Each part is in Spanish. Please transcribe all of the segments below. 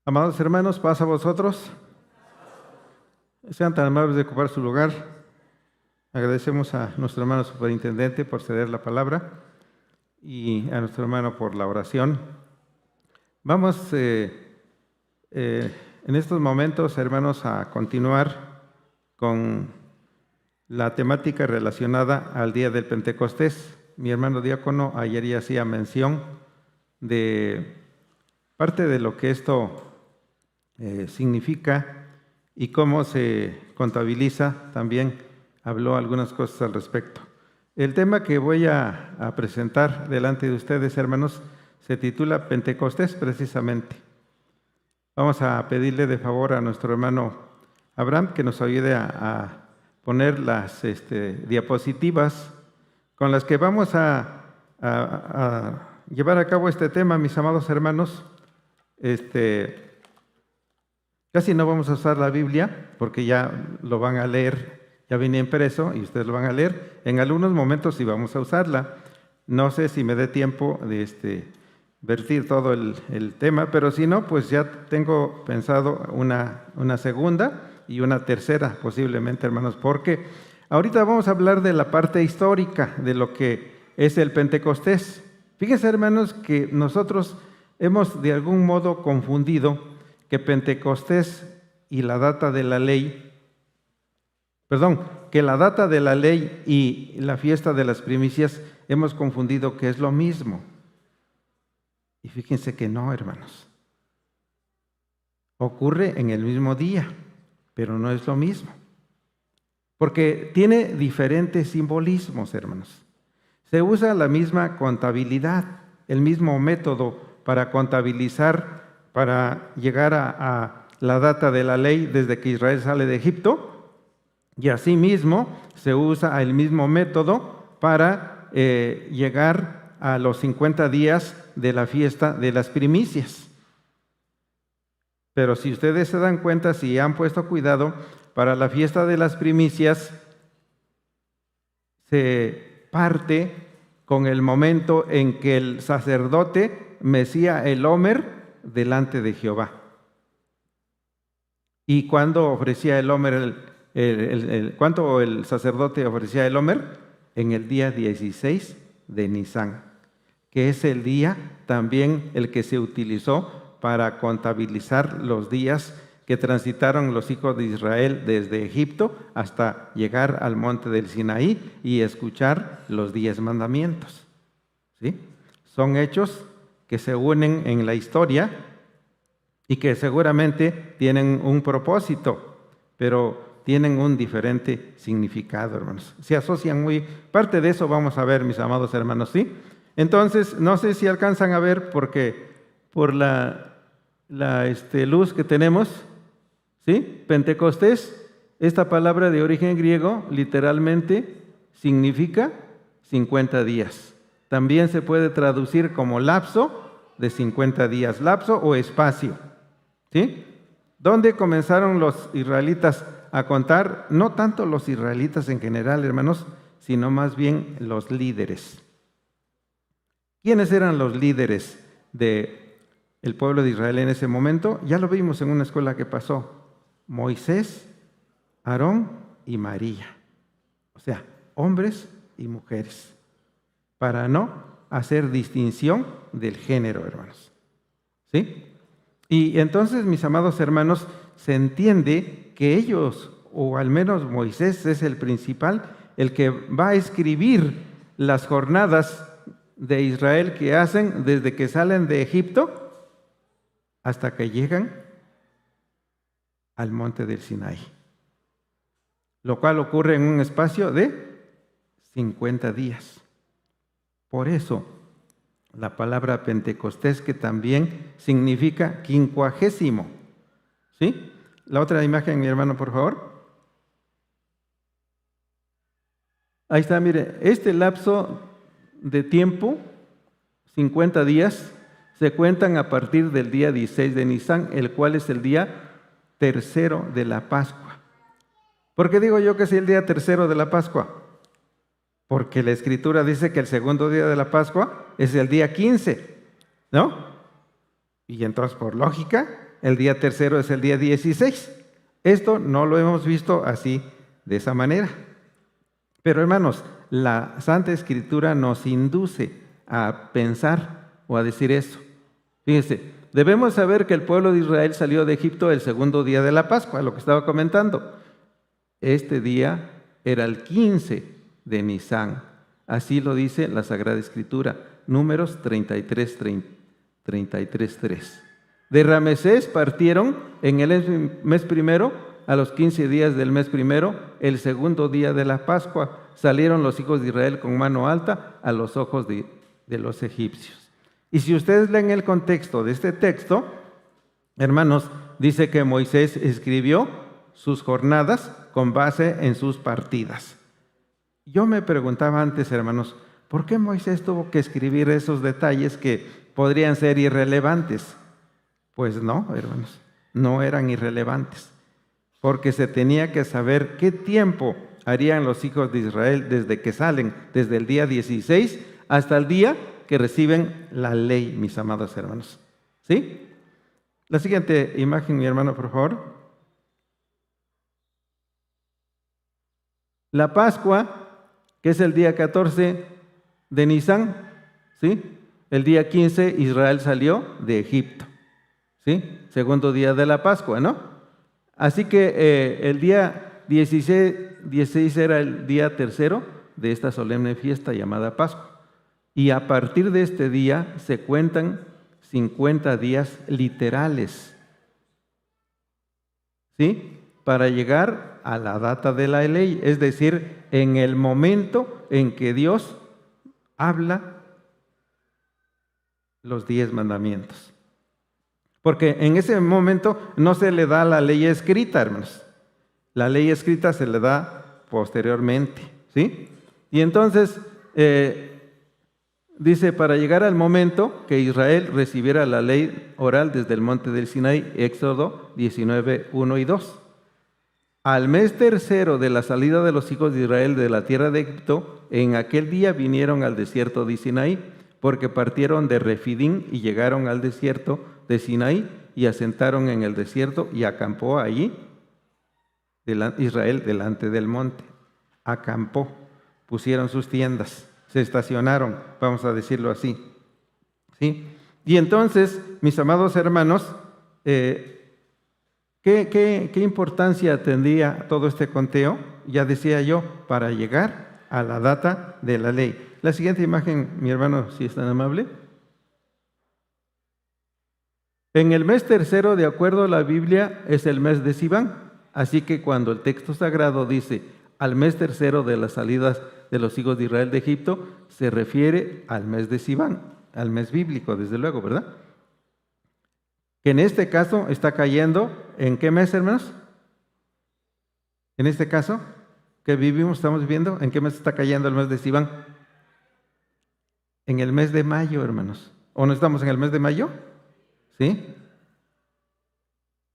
Amados hermanos, paz a vosotros. Sean tan amables de ocupar su lugar. Agradecemos a nuestro hermano superintendente por ceder la palabra y a nuestro hermano por la oración. Vamos en estos momentos, hermanos, a continuar con la temática relacionada al día del Pentecostés. Mi hermano diácono ayer ya hacía mención de parte de lo que esto significa y cómo se contabiliza. También habló algunas cosas al respecto. El tema que voy a presentar delante de ustedes, hermanos, se titula Pentecostés precisamente. Vamos a pedirle de favor a nuestro hermano Abraham que nos ayude a poner las diapositivas con las que vamos a llevar a cabo este tema, mis amados hermanos. Casi no vamos a usar la Biblia porque ya lo van a leer, ya viene impreso y ustedes lo van a leer. En algunos momentos sí vamos a usarla. No sé si me dé tiempo de vertir todo el tema, pero si no, pues ya tengo pensado una segunda y una tercera posiblemente, hermanos, porque ahorita vamos a hablar de la parte histórica de lo que es el Pentecostés. Fíjense, hermanos, que nosotros hemos de algún modo confundido que Pentecostés y la data de la ley, que la data de la ley y la fiesta de las primicias hemos confundido que es lo mismo. Y fíjense que no, hermanos. Ocurre en el mismo día, pero no es lo mismo. Porque tiene diferentes simbolismos, hermanos. Se usa la misma contabilidad, el mismo método para contabilizar, para llegar a la data de la ley desde que Israel sale de Egipto, y asimismo se usa el mismo método para llegar a los 50 días de la fiesta de las primicias. Pero si ustedes se dan cuenta, si han puesto cuidado, para la fiesta de las primicias se parte con el momento en que el sacerdote mecía el Homer delante de Jehová. ¿Y cuándo ofrecía el Homer? ¿Cuándo el sacerdote ofrecía el Homer? En el día 16 de Nisán, que es el día también el que se utilizó para contabilizar los días que transitaron los hijos de Israel desde Egipto hasta llegar al monte del Sinaí y escuchar los 10 mandamientos. ¿Sí? Son hechos que se unen en la historia y que seguramente tienen un propósito, pero tienen un diferente significado, hermanos. Se asocian muy... Parte de eso vamos a ver, mis amados hermanos, ¿sí? Entonces, no sé si alcanzan a ver porque por la luz que tenemos, ¿sí? Pentecostés, esta palabra de origen griego, literalmente significa 50 días. También se puede traducir como lapso de 50 días, lapso o espacio. ¿Sí? ¿Dónde comenzaron los israelitas a contar? No tanto los israelitas en general, hermanos, sino más bien los líderes. ¿Quiénes eran los líderes del pueblo de Israel en ese momento? Ya lo vimos en una escuela que pasó. Moisés, Aarón y María. O sea, hombres y mujeres. Para no hacer distinción del género, hermanos. ¿Sí? Y entonces, mis amados hermanos, se entiende que ellos, o al menos Moisés es el principal, el que va a escribir las jornadas de Israel que hacen desde que salen de Egipto hasta que llegan al monte del Sinaí. Lo cual ocurre en un espacio de 50 días. Por eso, la palabra Pentecostés, que también significa 50. ¿Sí? La otra imagen, mi hermano, por favor. Ahí está, mire, este lapso de tiempo, 50 días, se cuentan a partir del día 16 de Nisán, el cual es el día tercero de la Pascua. ¿Por qué digo yo que es el día tercero de la Pascua? Porque la Escritura dice que el segundo día de la Pascua es el día 15, ¿no? Y entonces, por lógica, el día tercero es el día 16. Esto no lo hemos visto así, de esa manera. Pero hermanos, la Santa Escritura nos induce a pensar o a decir eso. Fíjense, debemos saber que el pueblo de Israel salió de Egipto el segundo día de la Pascua, lo que estaba comentando. Este día era el 15 de Nisán. Así lo dice la Sagrada Escritura, Números 33:3. De Ramesés partieron en el mes primero, a los 15 días del mes primero, el segundo día de la Pascua. Salieron los hijos de Israel con mano alta a los ojos de los egipcios. Y si ustedes leen el contexto de este texto, hermanos, dice que Moisés escribió sus jornadas con base en sus partidas. Yo me preguntaba antes, hermanos, ¿por qué Moisés tuvo que escribir esos detalles que podrían ser irrelevantes? Pues no, hermanos, no eran irrelevantes, porque se tenía que saber qué tiempo harían los hijos de Israel desde que salen, desde el día 16 hasta el día que reciben la ley, mis amados hermanos. ¿Sí? La siguiente imagen, mi hermano, por favor. La Pascua, que es el día 14 de Nisán, ¿sí? El día 15 Israel salió de Egipto, ¿sí? Segundo día de la Pascua, ¿no? Así que el día 16 era el día tercero de esta solemne fiesta llamada Pascua. Y a partir de este día se cuentan 50 días literales, ¿sí? Para llegar a la data de la ley, es decir, en el momento en que Dios habla los 10 mandamientos. Porque en ese momento no se le da la ley escrita, hermanos. La ley escrita se le da posteriormente, ¿sí? Y entonces dice, para llegar al momento que Israel recibiera la ley oral desde el monte del Sinaí, Éxodo 19, 1 y 2. Al mes tercero de la salida de los hijos de Israel de la tierra de Egipto, en aquel día vinieron al desierto de Sinaí, porque partieron de Refidín y llegaron al desierto de Sinaí y asentaron en el desierto y acampó allí Israel delante del monte. Acampó, pusieron sus tiendas, se estacionaron, vamos a decirlo así. ¿Sí? Y entonces, mis amados hermanos, ¿qué importancia tendría todo este conteo? Ya decía yo, para llegar a la data de la ley. La siguiente imagen, mi hermano, si es tan amable. En el mes tercero, de acuerdo a la Biblia, es el mes de Siván. Así que cuando el texto sagrado dice al mes tercero de las salidas de los hijos de Israel de Egipto, se refiere al mes de Siván, al mes bíblico, desde luego, ¿verdad? Que en este caso está cayendo, ¿en qué mes, hermanos? En este caso, que vivimos, estamos viviendo, ¿en qué mes está cayendo el mes de Siván? En el mes de mayo, hermanos. ¿O no estamos en el mes de mayo? ¿Sí?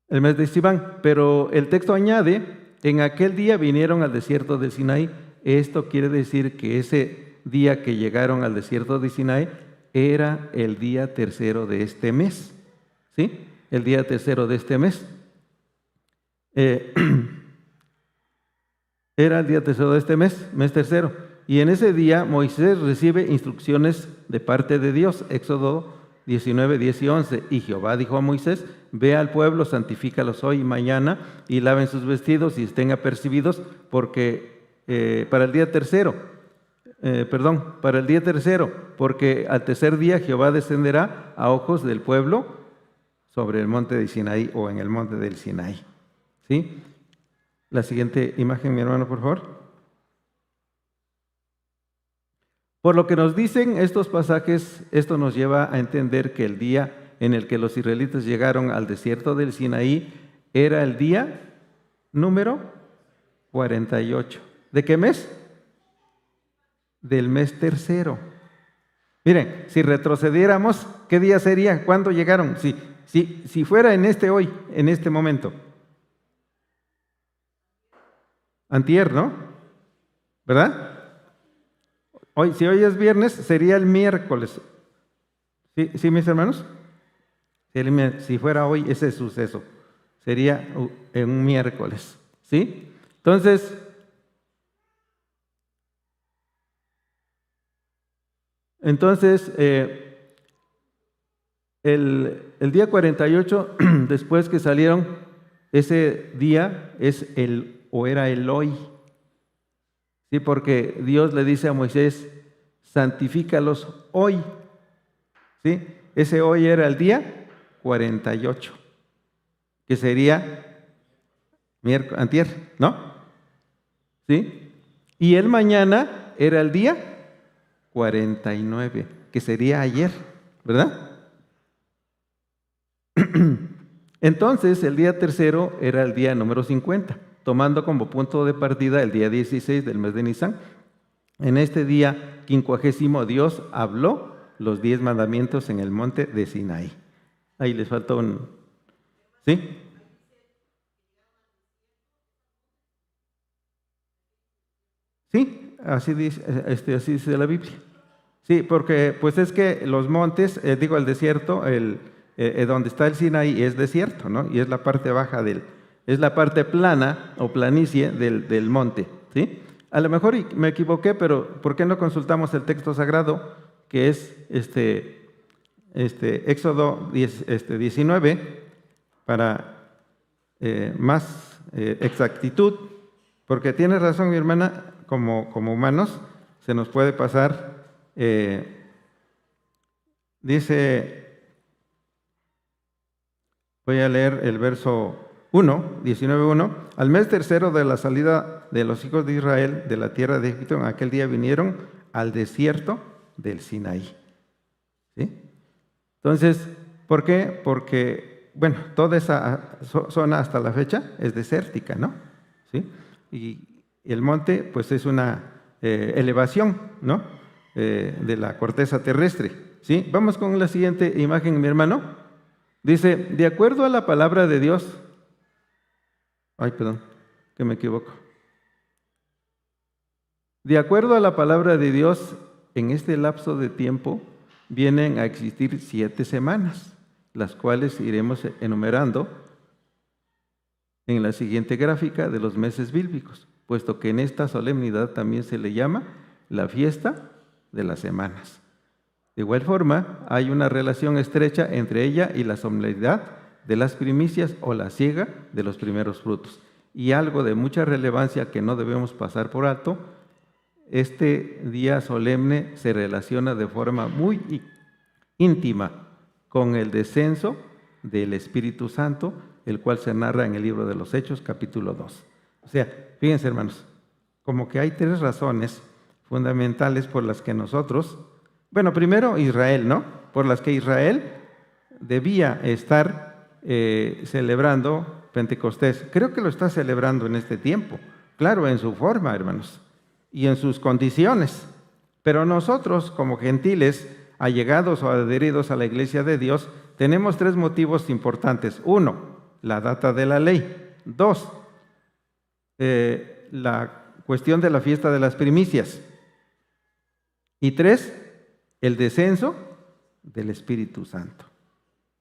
El mes de Siván. Pero el texto añade, en aquel día vinieron al desierto de Sinaí. Esto quiere decir que ese día que llegaron al desierto de Sinaí era el día tercero de este mes. ¿Sí? El día tercero de este mes. Era el día tercero de este mes, mes tercero. Y en ese día Moisés recibe instrucciones de parte de Dios, Éxodo 19, 10 y 11. Y Jehová dijo a Moisés, ve al pueblo, santifícalos hoy y mañana, y laven sus vestidos y estén apercibidos, porque para el día tercero, porque al tercer día Jehová descenderá a ojos del pueblo sobre el monte de Sinaí o en el monte del Sinaí. ¿Sí? La siguiente imagen, mi hermano, por favor. Por lo que nos dicen estos pasajes, esto nos lleva a entender que el día en el que los israelitas llegaron al desierto del Sinaí era el día número 48. ¿De qué mes? Del mes tercero. Miren, si retrocediéramos, ¿qué día sería? ¿Cuándo llegaron? Si fuera en hoy, en este momento. Antier, ¿no? ¿Verdad? Si hoy es viernes, sería el miércoles. ¿Sí, mis hermanos? Si fuera hoy ese suceso, sería en un miércoles, ¿sí? Entonces, el día 48, después que salieron, ese día era el hoy, ¿sí? Porque Dios le dice a Moisés, santifícalos hoy, ¿sí? Ese hoy era el día 48, que sería antier, ¿no? ¿Sí? Y el mañana era el día 49, que sería ayer, ¿verdad? Entonces, el día tercero era el día número 50, tomando como punto de partida el día 16 del mes de Nisan. En este día 50 Dios habló los 10 mandamientos en el monte de Sinaí. Ahí les falta un... ¿Sí? Sí, así dice la Biblia. Sí, porque pues es que los montes, el desierto, donde está el Sinaí es desierto, ¿no? Y es la parte baja es la parte plana o planicie del monte, ¿sí? A lo mejor me equivoqué, pero ¿por qué no consultamos el texto sagrado que es Éxodo 19 para más exactitud? Porque tiene razón mi hermana, como humanos se nos puede pasar. Dice, voy a leer el verso 1, 19:1. Al mes tercero de la salida de los hijos de Israel de la tierra de Egipto, en aquel día vinieron al desierto del Sinaí. ¿Sí? Entonces, ¿por qué? Porque, bueno, toda esa zona hasta la fecha es desértica, ¿no? ¿Sí? Y el monte, pues es una elevación, ¿no? De la corteza terrestre, ¿sí? Vamos con la siguiente imagen, mi hermano. Dice, de acuerdo a la palabra de Dios, perdón, que me equivoco. De acuerdo a la palabra de Dios, en este lapso de tiempo vienen a existir 7 semanas, las cuales iremos enumerando en la siguiente gráfica de los meses bíblicos, puesto que en esta solemnidad también se le llama la fiesta de las semanas. De igual forma, hay una relación estrecha entre ella y la solemnidad de las primicias o la siega de los primeros frutos. Y algo de mucha relevancia que no debemos pasar por alto, este día solemne se relaciona de forma muy íntima con el descenso del Espíritu Santo, el cual se narra en el libro de los Hechos, capítulo 2. O sea, fíjense hermanos, como que hay 3 razones fundamentales por las que nosotros, bueno, primero Israel, ¿no? Por las que Israel debía estar celebrando Pentecostés. Creo que lo está celebrando en este tiempo, claro, en su forma, hermanos, y en sus condiciones. Pero nosotros, como gentiles, allegados o adheridos a la iglesia de Dios, tenemos 3 motivos importantes. 1, la data de la ley. 2, la cuestión de la fiesta de las primicias. Y 3, el descenso del Espíritu Santo,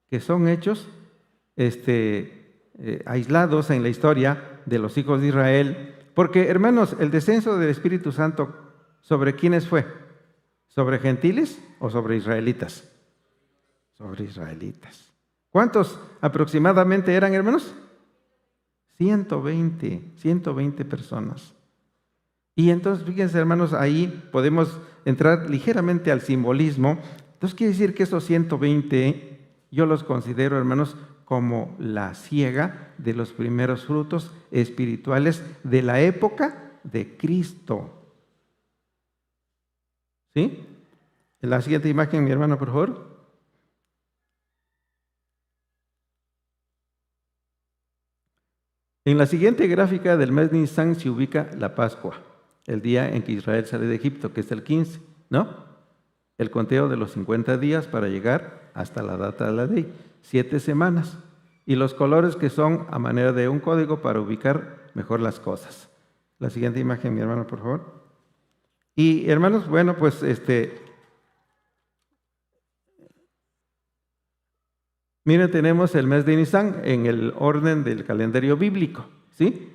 que son hechos aislados en la historia de los hijos de Israel. Porque, hermanos, el descenso del Espíritu Santo, ¿sobre quiénes fue? ¿Sobre gentiles o sobre israelitas? Sobre israelitas. ¿Cuántos aproximadamente eran, hermanos? 120 personas. Y entonces, fíjense, hermanos, ahí podemos entrar ligeramente al simbolismo. Entonces, quiere decir que esos 120, yo los considero, hermanos, como la siega de los primeros frutos espirituales de la época de Cristo. ¿Sí? En la siguiente imagen, mi hermano, por favor. En la siguiente gráfica del mes de Nisan se ubica la Pascua, el día en que Israel sale de Egipto, que es el 15, ¿no? El conteo de los 50 días para llegar hasta la data de la ley, 7 semanas. Y los colores que son a manera de un código para ubicar mejor las cosas. La siguiente imagen, mi hermano, por favor. Y hermanos, bueno, pues Miren, tenemos el mes de Nisan en el orden del calendario bíblico, ¿sí?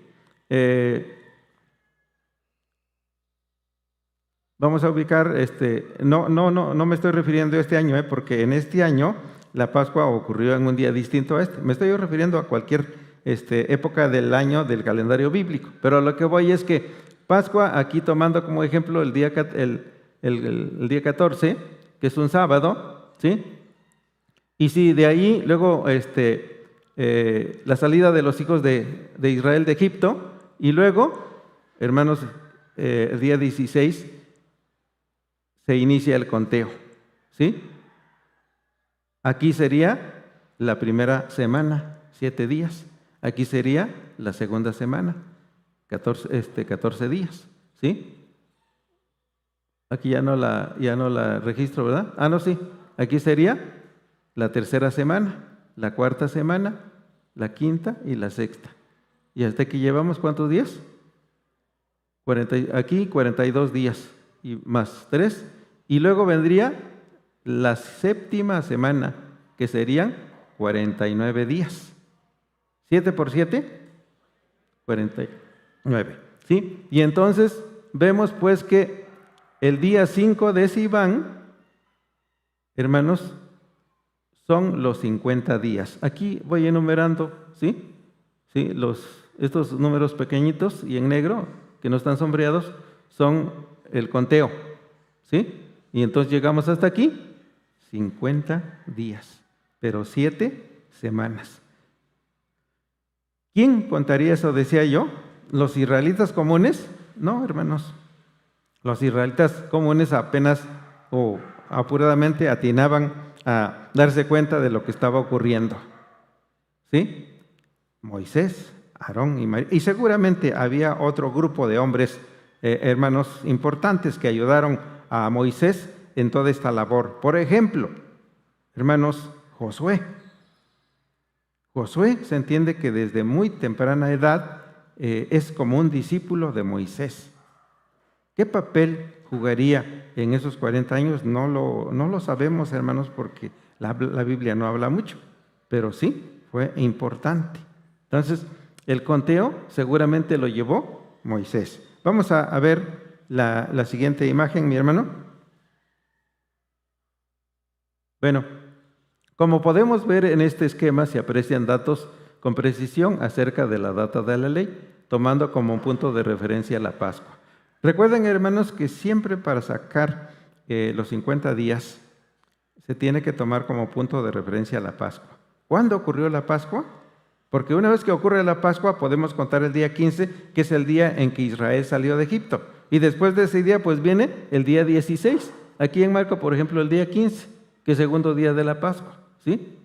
Vamos a ubicar, no me estoy refiriendo a este año, porque en este año la Pascua ocurrió en un día distinto a este. Me estoy refiriendo a cualquier época del año del calendario bíblico. Pero a lo que voy es que Pascua, aquí tomando como ejemplo el día 14, que es un sábado, ¿sí? Y si de ahí luego la salida de los hijos de Israel de Egipto, y luego, hermanos, el día 16 se inicia el conteo, ¿sí? Aquí sería la primera semana, 7 días. Aquí sería la segunda semana, 14 días, ¿sí? Aquí ya no la registro, ¿verdad? Ah, no, sí. Aquí sería la tercera semana, la cuarta semana, la quinta y la sexta. ¿Y hasta aquí llevamos cuántos días? Aquí 42 días y más 3. Y luego vendría la séptima semana, que serían 49 días. 7 por 7, 49. ¿Sí? Y entonces vemos pues que el día 5 de Sivan, hermanos, son los 50 días. Aquí voy enumerando, ¿sí? ¿Sí? Estos números pequeñitos y en negro, que no están sombreados, son el conteo, ¿sí? Y entonces llegamos hasta aquí, 50 días, pero 7 semanas. ¿Quién contaría eso, decía yo? ¿Los israelitas comunes? No, hermanos. Los israelitas comunes apenas o apuradamente atinaban a darse cuenta de lo que estaba ocurriendo. ¿Sí? Moisés, Aarón y María. Y seguramente había otro grupo de hombres, hermanos, importantes que ayudaron a Moisés en toda esta labor. Por ejemplo, hermanos, Josué. Josué se entiende que desde muy temprana edad es como un discípulo de Moisés. ¿Qué papel jugaría en esos 40 años? No lo sabemos, hermanos, porque la Biblia no habla mucho, pero sí fue importante. Entonces, el conteo seguramente lo llevó Moisés. Vamos a ver la siguiente imagen, mi hermano. Bueno, como podemos ver en este esquema, se aprecian datos con precisión acerca de la data de la ley, tomando como punto de referencia la Pascua. Recuerden, hermanos, que siempre para sacar los 50 días se tiene que tomar como punto de referencia la Pascua. ¿Cuándo ocurrió la Pascua? Porque una vez que ocurre la Pascua podemos contar el día 15, que es el día en que Israel salió de Egipto. Y después de ese día pues viene el día 16. Aquí en Marco, por ejemplo, el día 15, que es el segundo día de la Pascua, ¿sí?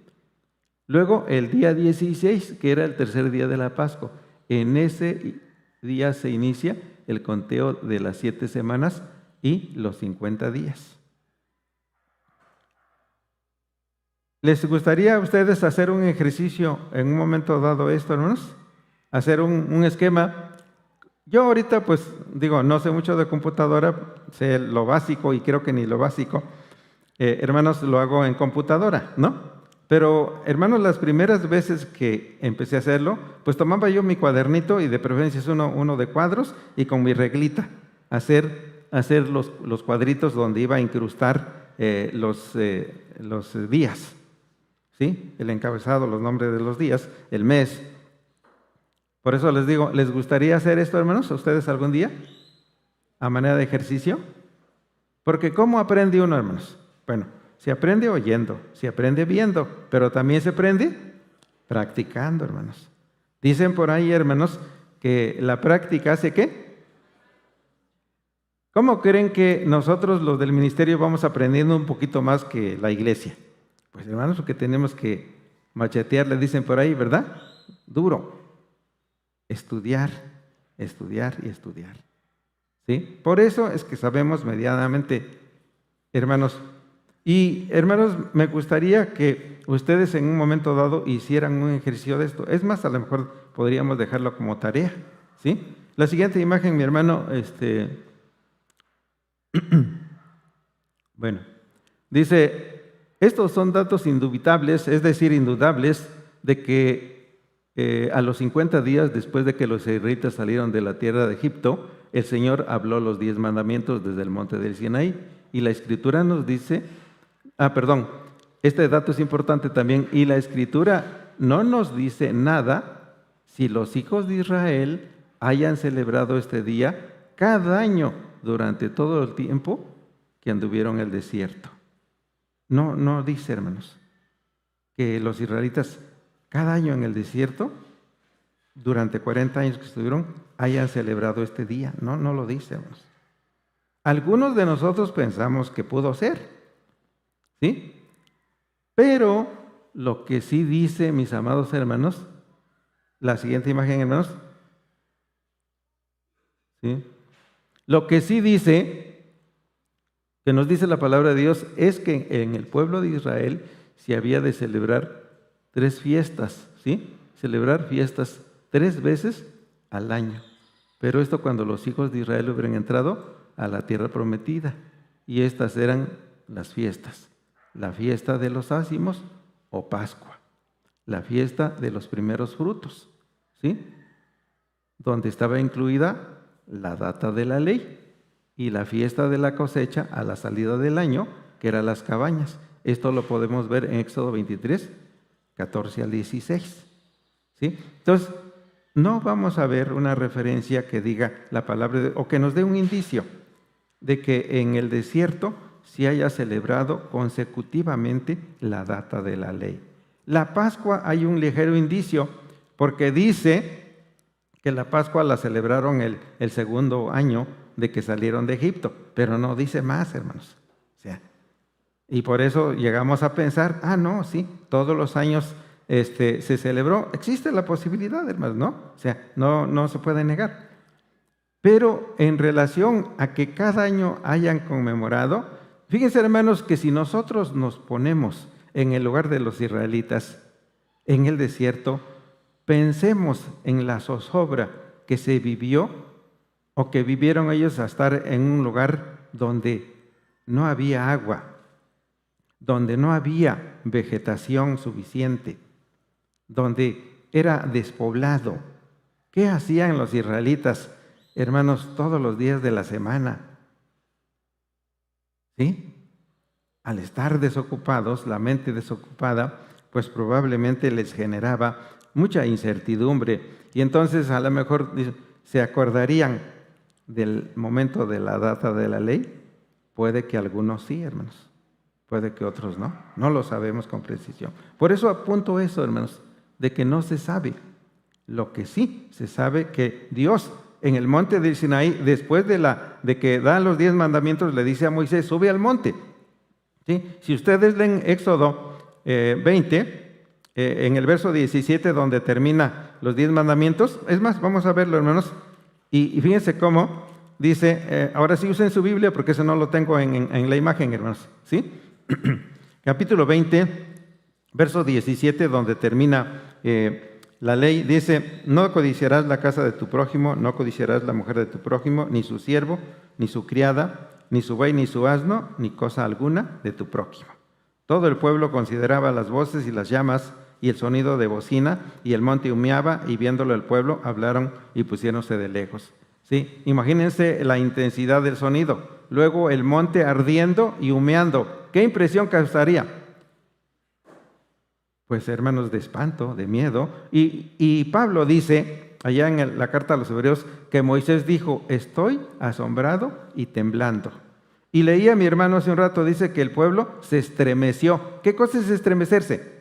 Luego el día 16, que era el tercer día de la Pascua. En ese día se inicia el conteo de las 7 semanas y los 50 días. ¿Les gustaría a ustedes hacer un ejercicio en un momento dado esto, hermanos? Hacer un esquema. Yo ahorita, pues, digo, no sé mucho de computadora, sé lo básico y creo que ni lo básico, hermanos, lo hago en computadora, ¿no? Pero, hermanos, las primeras veces que empecé a hacerlo, pues tomaba yo mi cuadernito y de preferencia es uno de cuadros y con mi reglita, hacer los cuadritos donde iba a incrustar los días, ¿sí? El encabezado, los nombres de los días, el mes. Por eso les digo, ¿les gustaría hacer esto, hermanos, a ustedes algún día? A manera de ejercicio. Porque ¿cómo aprende uno, hermanos? Bueno, se aprende oyendo, se aprende viendo, pero también se aprende practicando, hermanos. Dicen por ahí, hermanos, que la práctica hace ¿qué? ¿Cómo creen que nosotros los del ministerio vamos aprendiendo un poquito más que la iglesia? Pues, hermanos, porque tenemos que machetear, le dicen por ahí, ¿verdad? Duro. Estudiar, estudiar y estudiar. ¿Sí? Por eso es que sabemos medianamente, hermanos. Y, hermanos, me gustaría que ustedes en un momento dado hicieran un ejercicio de esto. Es más, a lo mejor podríamos dejarlo como tarea, ¿sí? La siguiente imagen, mi hermano, bueno, dice, Estos son datos indubitables, es decir, indudables, de que a los 50 días después de que los israelitas salieron de la tierra de Egipto, el Señor habló los 10 mandamientos desde el monte del Sinaí. Y la Escritura nos dice, este dato es importante también, y la Escritura no nos dice nada si los hijos de Israel hayan celebrado este día cada año durante todo el tiempo que anduvieron en el desierto. No dice, hermanos, que los israelitas cada año en el desierto, durante 40 años que estuvieron, hayan celebrado este día. No lo dice, hermanos. Algunos de nosotros pensamos que pudo ser, ¿sí? Pero lo que sí dice, mis amados hermanos, la siguiente imagen, hermanos, ¿sí? Lo que sí dice, que nos dice la palabra de Dios, es que en el pueblo de Israel se había de celebrar 3 fiestas, ¿sí? Celebrar fiestas 3 veces al año. Pero esto cuando los hijos de Israel hubieran entrado a la tierra prometida. Y estas eran las fiestas. La fiesta de los ácimos o Pascua. La fiesta de los primeros frutos, ¿sí? Donde estaba incluida la data de la ley. Y la fiesta de la cosecha a la salida del año, que eran las cabañas. Esto lo podemos ver en Éxodo 23, 14 al 16. ¿Sí? Entonces, no vamos a ver una referencia que diga la palabra, o que nos dé un indicio de que en el desierto se haya celebrado consecutivamente la data de la ley. La Pascua hay un ligero indicio, porque dice que la Pascua la celebraron el segundo año de que salieron de Egipto, pero no dice más, hermanos. O sea, y por eso llegamos a pensar, no, sí, todos los años se celebró. Existe la posibilidad, hermanos, ¿no? O sea, no se puede negar. Pero en relación a que cada año hayan conmemorado, fíjense, hermanos, que si nosotros nos ponemos en el lugar de los israelitas en el desierto, pensemos en la zozobra que se vivió o que vivieron ellos a estar en un lugar donde no había agua, donde no había vegetación suficiente, donde era despoblado. ¿Qué hacían los israelitas, hermanos, todos los días de la semana? ¿Sí? Al estar desocupados, la mente desocupada, pues probablemente les generaba mucha incertidumbre. Y entonces a lo mejor se acordarían del momento de la data de la ley. Puede que algunos sí, hermanos. Puede que otros no. No lo sabemos con precisión. Por eso apunto eso, hermanos, de que no se sabe. Lo que sí se sabe que Dios en el monte del Sinaí, después de que da los 10 mandamientos, le dice a Moisés, sube al monte. ¿Sí? Si ustedes leen Éxodo 20, en el verso 17, donde termina los 10 mandamientos, es más, vamos a verlo, hermanos, y fíjense cómo dice, ahora sí usen su Biblia, porque eso no lo tengo en la imagen, hermanos, ¿sí? Capítulo 20, verso 17, donde termina la ley, dice, no codiciarás la casa de tu prójimo, no codiciarás la mujer de tu prójimo, ni su siervo, ni su criada, ni su buey, ni su asno, ni cosa alguna de tu prójimo. Todo el pueblo consideraba las voces y las llamas y el sonido de bocina, y el monte humeaba, y viéndolo el pueblo, hablaron y pusiéronse de lejos. ¿Sí? Imagínense la intensidad del sonido. Luego el monte ardiendo y humeando. ¿Qué impresión causaría? Pues, hermanos, de espanto, de miedo. Y Pablo dice, allá en la carta a los Hebreos, que Moisés dijo, estoy asombrado y temblando. Y leía mi hermano hace un rato, dice que el pueblo se estremeció. ¿Qué cosa es estremecerse?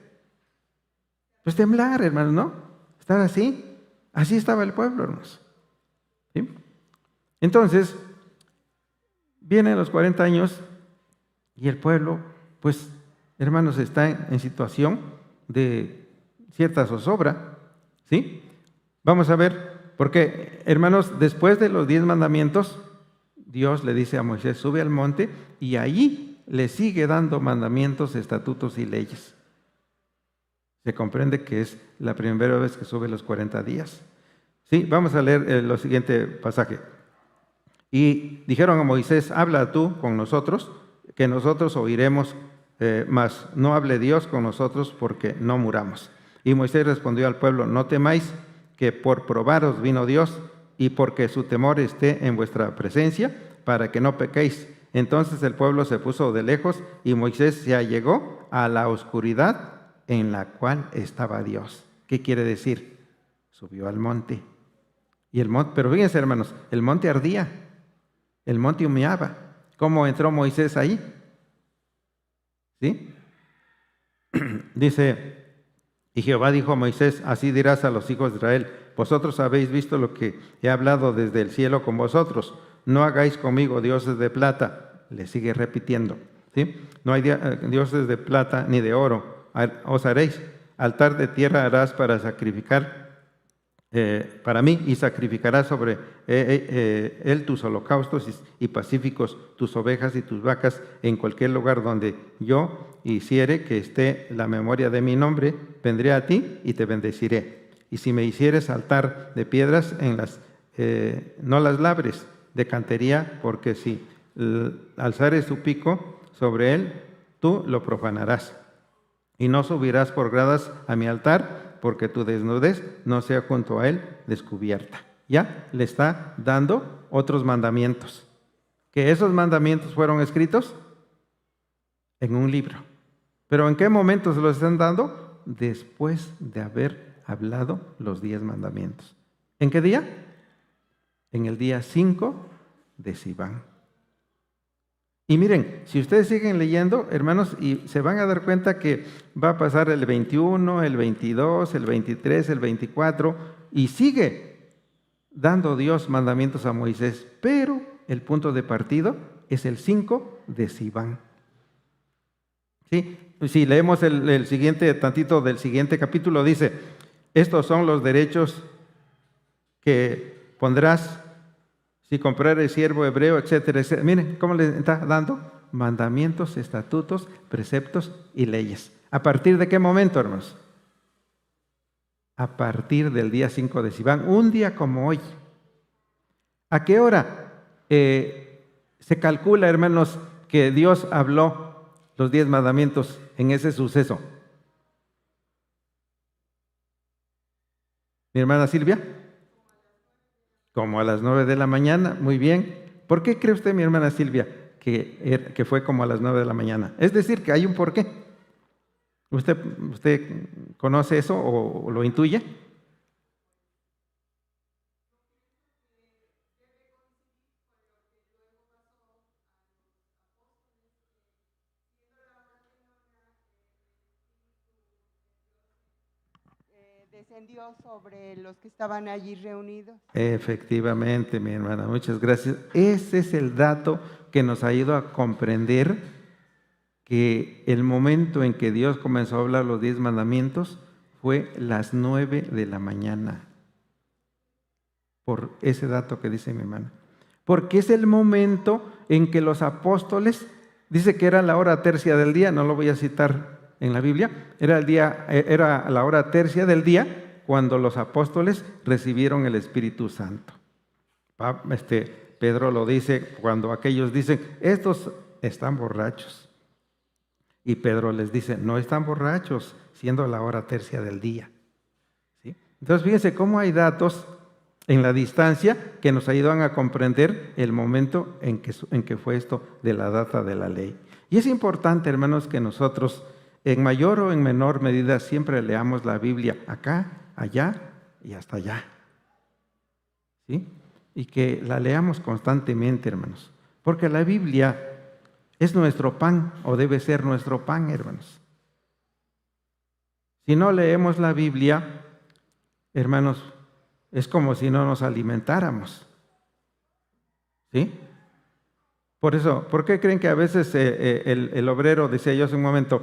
Pues temblar, hermanos, ¿no? Estar así. Así estaba el pueblo, hermanos. ¿Sí? Entonces, vienen los 40 años y el pueblo, pues, hermanos, está en situación de cierta zozobra, ¿sí? Vamos a ver, porque, hermanos, después de los 10 mandamientos, Dios le dice a Moisés, sube al monte, y allí le sigue dando mandamientos, estatutos y leyes. Se comprende que es la primera vez que sube los 40 días. Sí, vamos a leer el siguiente pasaje. Y dijeron a Moisés, habla tú con nosotros, que nosotros oiremos mas no hable Dios con nosotros porque no muramos. Y Moisés respondió al pueblo: no temáis, que por probaros vino Dios, y porque su temor esté en vuestra presencia, para que no pequéis. Entonces el pueblo se puso de lejos, y Moisés se allegó a la oscuridad en la cual estaba Dios. ¿Qué quiere decir? Subió al monte. Y el monte, pero fíjense, hermanos, el monte ardía, el monte humeaba. ¿Cómo entró Moisés ahí? ¿Sí? Dice: y Jehová dijo a Moisés: así dirás a los hijos de Israel: vosotros habéis visto lo que he hablado desde el cielo con vosotros. No hagáis conmigo dioses de plata. Le sigue repitiendo, ¿sí? No hay dioses de plata ni de oro. Os haréis altar de tierra harás para sacrificar para mí, y sacrificarás sobre él tus holocaustos y pacíficos, tus ovejas y tus vacas, en cualquier lugar donde yo hiciere que esté la memoria de mi nombre, vendré a ti y te bendeciré. Y si me hicieres altar de piedras, no las labres de cantería, porque si alzares tu pico sobre él, tú lo profanarás. Y no subirás por gradas a mi altar, porque tu desnudez no sea junto a él descubierta. Ya le está dando otros mandamientos. Que esos mandamientos fueron escritos en un libro. ¿Pero en qué momento se los están dando? Después de haber hablado los 10 mandamientos. ¿En qué día? En el día 5 de Sivan. Y miren, si ustedes siguen leyendo, hermanos, y se van a dar cuenta que va a pasar el 21, el 22, el 23, el 24, y sigue dando Dios mandamientos a Moisés, pero el punto de partido es el 5 de Sivan. ¿Sí? Si leemos el siguiente tantito del siguiente capítulo, dice: estos son los derechos que pondrás si comprares siervo hebreo, etcétera, etcétera. Miren cómo le está dando mandamientos, estatutos, preceptos y leyes. ¿A partir de qué momento, hermanos? A partir del día 5 de Sivan, un día como hoy. ¿A qué hora se calcula, hermanos, que Dios habló los 10 mandamientos en ese suceso? ¿Mi hermana Silvia? Como a las 9 de la mañana, muy bien. ¿Por qué cree usted, mi hermana Silvia, que fue como a las 9 de la mañana? Es decir, que hay un porqué. ¿Usted conoce eso o lo intuye? Descendió sobre los que estaban allí reunidos. Efectivamente, mi hermana, muchas gracias. Ese es el dato que nos ha ido a comprender que el momento en que Dios comenzó a hablar los 10 mandamientos fue las 9 de la mañana. Por ese dato que dice mi hermana. Porque es el momento en que los apóstoles, dice que era la hora tercia del día, no lo voy a citar en la Biblia, era la hora tercia del día cuando los apóstoles recibieron el Espíritu Santo. Pedro lo dice cuando aquellos dicen: estos están borrachos. Y Pedro les dice: no están borrachos, siendo la hora tercia del día. ¿Sí? Entonces fíjense cómo hay datos en la distancia que nos ayudan a comprender el momento en que fue esto de la data de la ley. Y es importante, hermanos, que nosotros en mayor o en menor medida siempre leamos la Biblia acá, allá y hasta allá. ¿Sí? Y que la leamos constantemente, hermanos. Porque la Biblia es nuestro pan, o debe ser nuestro pan, hermanos. Si no leemos la Biblia, hermanos, es como si no nos alimentáramos. ¿Sí? Por eso, ¿por qué creen que a veces el obrero, decía yo hace un momento,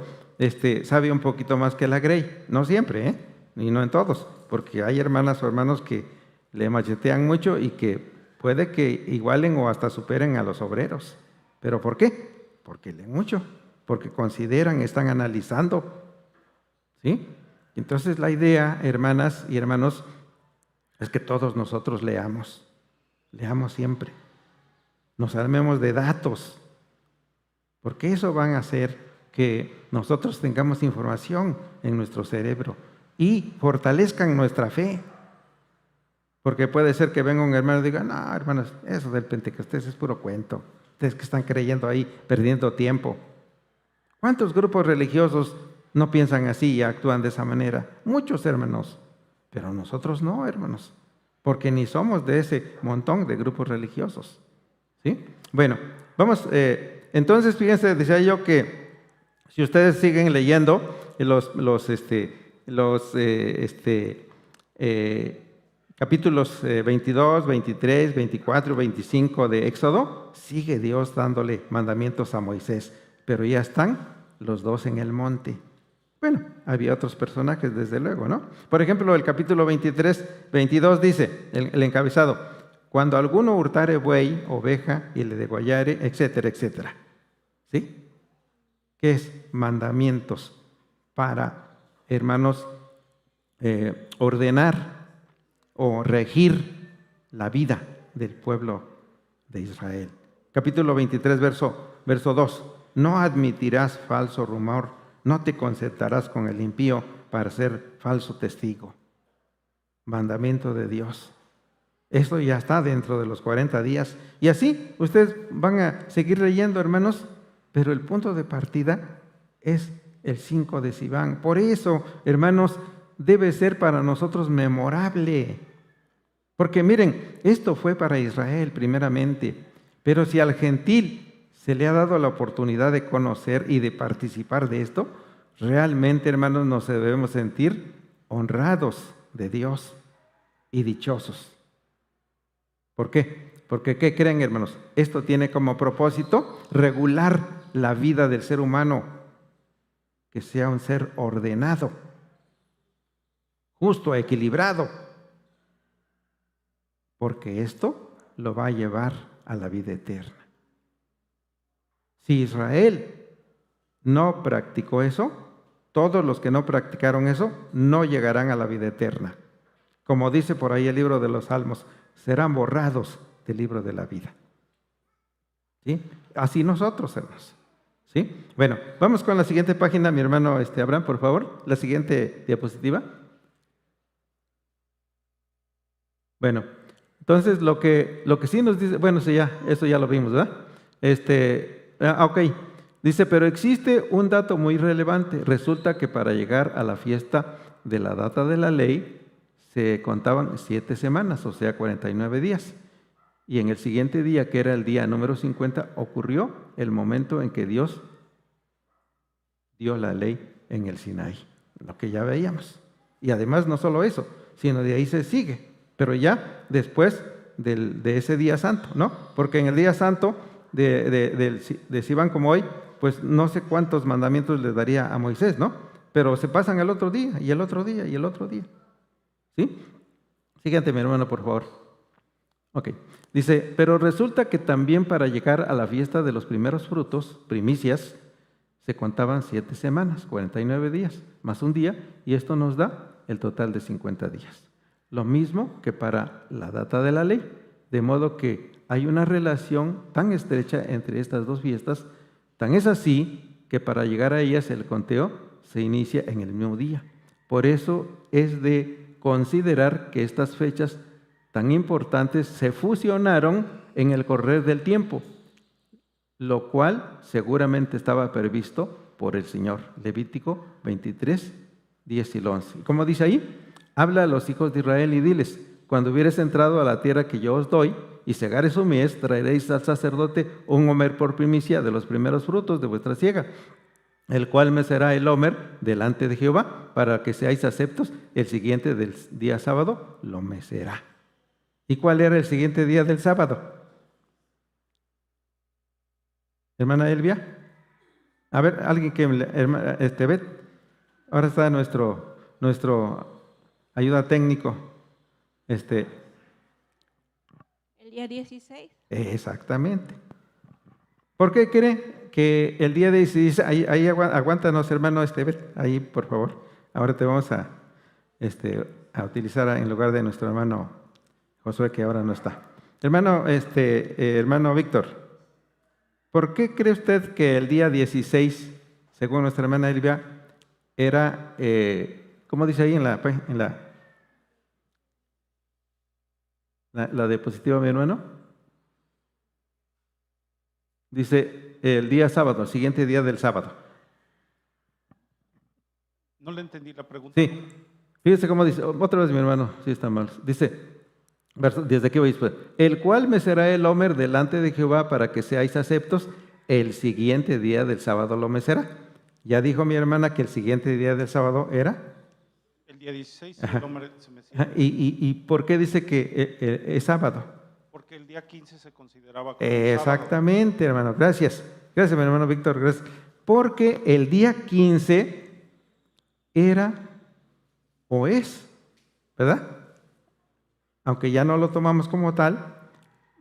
sabe un poquito más que la grey? No siempre, y no en todos, porque hay hermanas o hermanos que le machetean mucho y que puede que igualen o hasta superen a los obreros. ¿Pero por qué? Porque leen mucho, porque consideran, están analizando. ¿Sí? Entonces la idea, hermanas y hermanos, es que todos nosotros leamos siempre. Nos armemos de datos, porque eso van a hacer que nosotros tengamos información en nuestro cerebro y fortalezcan nuestra fe. Porque puede ser que venga un hermano y diga, no, hermanos, eso del Pentecostés es puro cuento. Ustedes que están creyendo ahí, perdiendo tiempo. ¿Cuántos grupos religiosos no piensan así y actúan de esa manera? Muchos, hermanos. Pero nosotros no, hermanos. Porque ni somos de ese montón de grupos religiosos. ¿Sí? Bueno, vamos, entonces fíjense, decía yo que si ustedes siguen leyendo capítulos 22, 23, 24, 25 de Éxodo, sigue Dios dándole mandamientos a Moisés, pero ya están los dos en el monte. Bueno, había otros personajes, desde luego, ¿no? Por ejemplo, el capítulo 23, 22 dice, el encabezado, cuando alguno hurtare buey, oveja, y le degollare, etcétera, etcétera. ¿Sí? ¿Qué es? Mandamientos para, hermanos, ordenar o regir la vida del pueblo de Israel. Capítulo 23, verso 2. No admitirás falso rumor, no te concertarás con el impío para ser falso testigo. Mandamiento de Dios. Esto ya está dentro de los 40 días. Y así ustedes van a seguir leyendo, hermanos, pero el punto de partida es el 5 de Sivan. Por eso, hermanos, debe ser para nosotros memorable. Porque miren, esto fue para Israel primeramente, pero si al gentil se le ha dado la oportunidad de conocer y de participar de esto, realmente, hermanos, nos debemos sentir honrados de Dios y dichosos. ¿Por qué? Porque, ¿qué creen, hermanos? Esto tiene como propósito regular la vida del ser humano, que sea un ser ordenado, justo, equilibrado, porque esto lo va a llevar a la vida eterna. Si Israel no practicó eso, todos los que no practicaron eso no llegarán a la vida eterna. Como dice por ahí el libro de los Salmos, serán borrados del libro de la vida. ¿Sí? Así nosotros, hermanos. ¿Sí? Bueno, vamos con la siguiente página, mi hermano Abraham, por favor. La siguiente diapositiva. Bueno, entonces lo que sí nos dice, bueno, sí, ya, eso ya lo vimos, ¿verdad? Ok. Dice, pero existe un dato muy relevante. Resulta que para llegar a la fiesta de la data de la ley, se contaban 7 semanas, o sea, 49 días. Y en el siguiente día, que era el día número 50, ocurrió el momento en que Dios dio la ley en el Sinaí, lo que ya veíamos. Y además no solo eso, sino de ahí se sigue, pero ya después de ese día santo, ¿no? Porque en el día santo de Sivan como hoy, pues no sé cuántos mandamientos le daría a Moisés, ¿no? Pero se pasan el otro día, y el otro día, y el otro día. ¿Sí? Siguiente, mi hermano, por favor. Ok. Dice, pero resulta que también para llegar a la fiesta de los primeros frutos, primicias, se contaban 7 semanas, 49 días, más un día, y esto nos da el total de 50 días. Lo mismo que para la data de la ley, de modo que hay una relación tan estrecha entre estas dos fiestas, tan es así que para llegar a ellas el conteo se inicia en el mismo día. Por eso es de considerar que estas fechas tan importantes se fusionaron en el correr del tiempo, lo cual seguramente estaba previsto por el Señor. Levítico 23, 10 y 11. Y como dice ahí, habla a los hijos de Israel y diles, cuando hubieres entrado a la tierra que yo os doy y segares su mies, traeréis al sacerdote un homer por primicia de los primeros frutos de vuestra siega, el cual me será el homer delante de Jehová, para que seáis aceptos. El siguiente del día sábado lo mecerá. ¿Y cuál era el siguiente día del sábado? Hermana Elvia. A ver, alguien que ve. Ahora está nuestro ayuda técnico. El día 16. Exactamente. ¿Por qué cree que el día 16, ahí aguántanos, hermano ahí por favor, ahora te vamos a utilizar en lugar de nuestro hermano Josué, que ahora no está. Hermano Víctor, ¿por qué cree usted que el día 16 según nuestra hermana Elvia, era, ¿cómo dice ahí en la diapositiva, mi hermano? Dice el día sábado, el siguiente día del sábado. No le entendí la pregunta. Sí, fíjese cómo dice, otra vez mi hermano, sí está mal. Dice, desde aquí voy después, el cual me será el Homer delante de Jehová para que seáis aceptos, el siguiente día del sábado lo mecerá. Ya dijo mi hermana que el siguiente día del sábado era. El día 16, Ajá. el Homer se me Ajá. ¿Y por qué dice que es sábado? Porque el día 15 se consideraba como Exactamente, hermano, gracias. Gracias, mi hermano Víctor, gracias. Porque el día 15 era o es, ¿verdad? Aunque ya no lo tomamos como tal,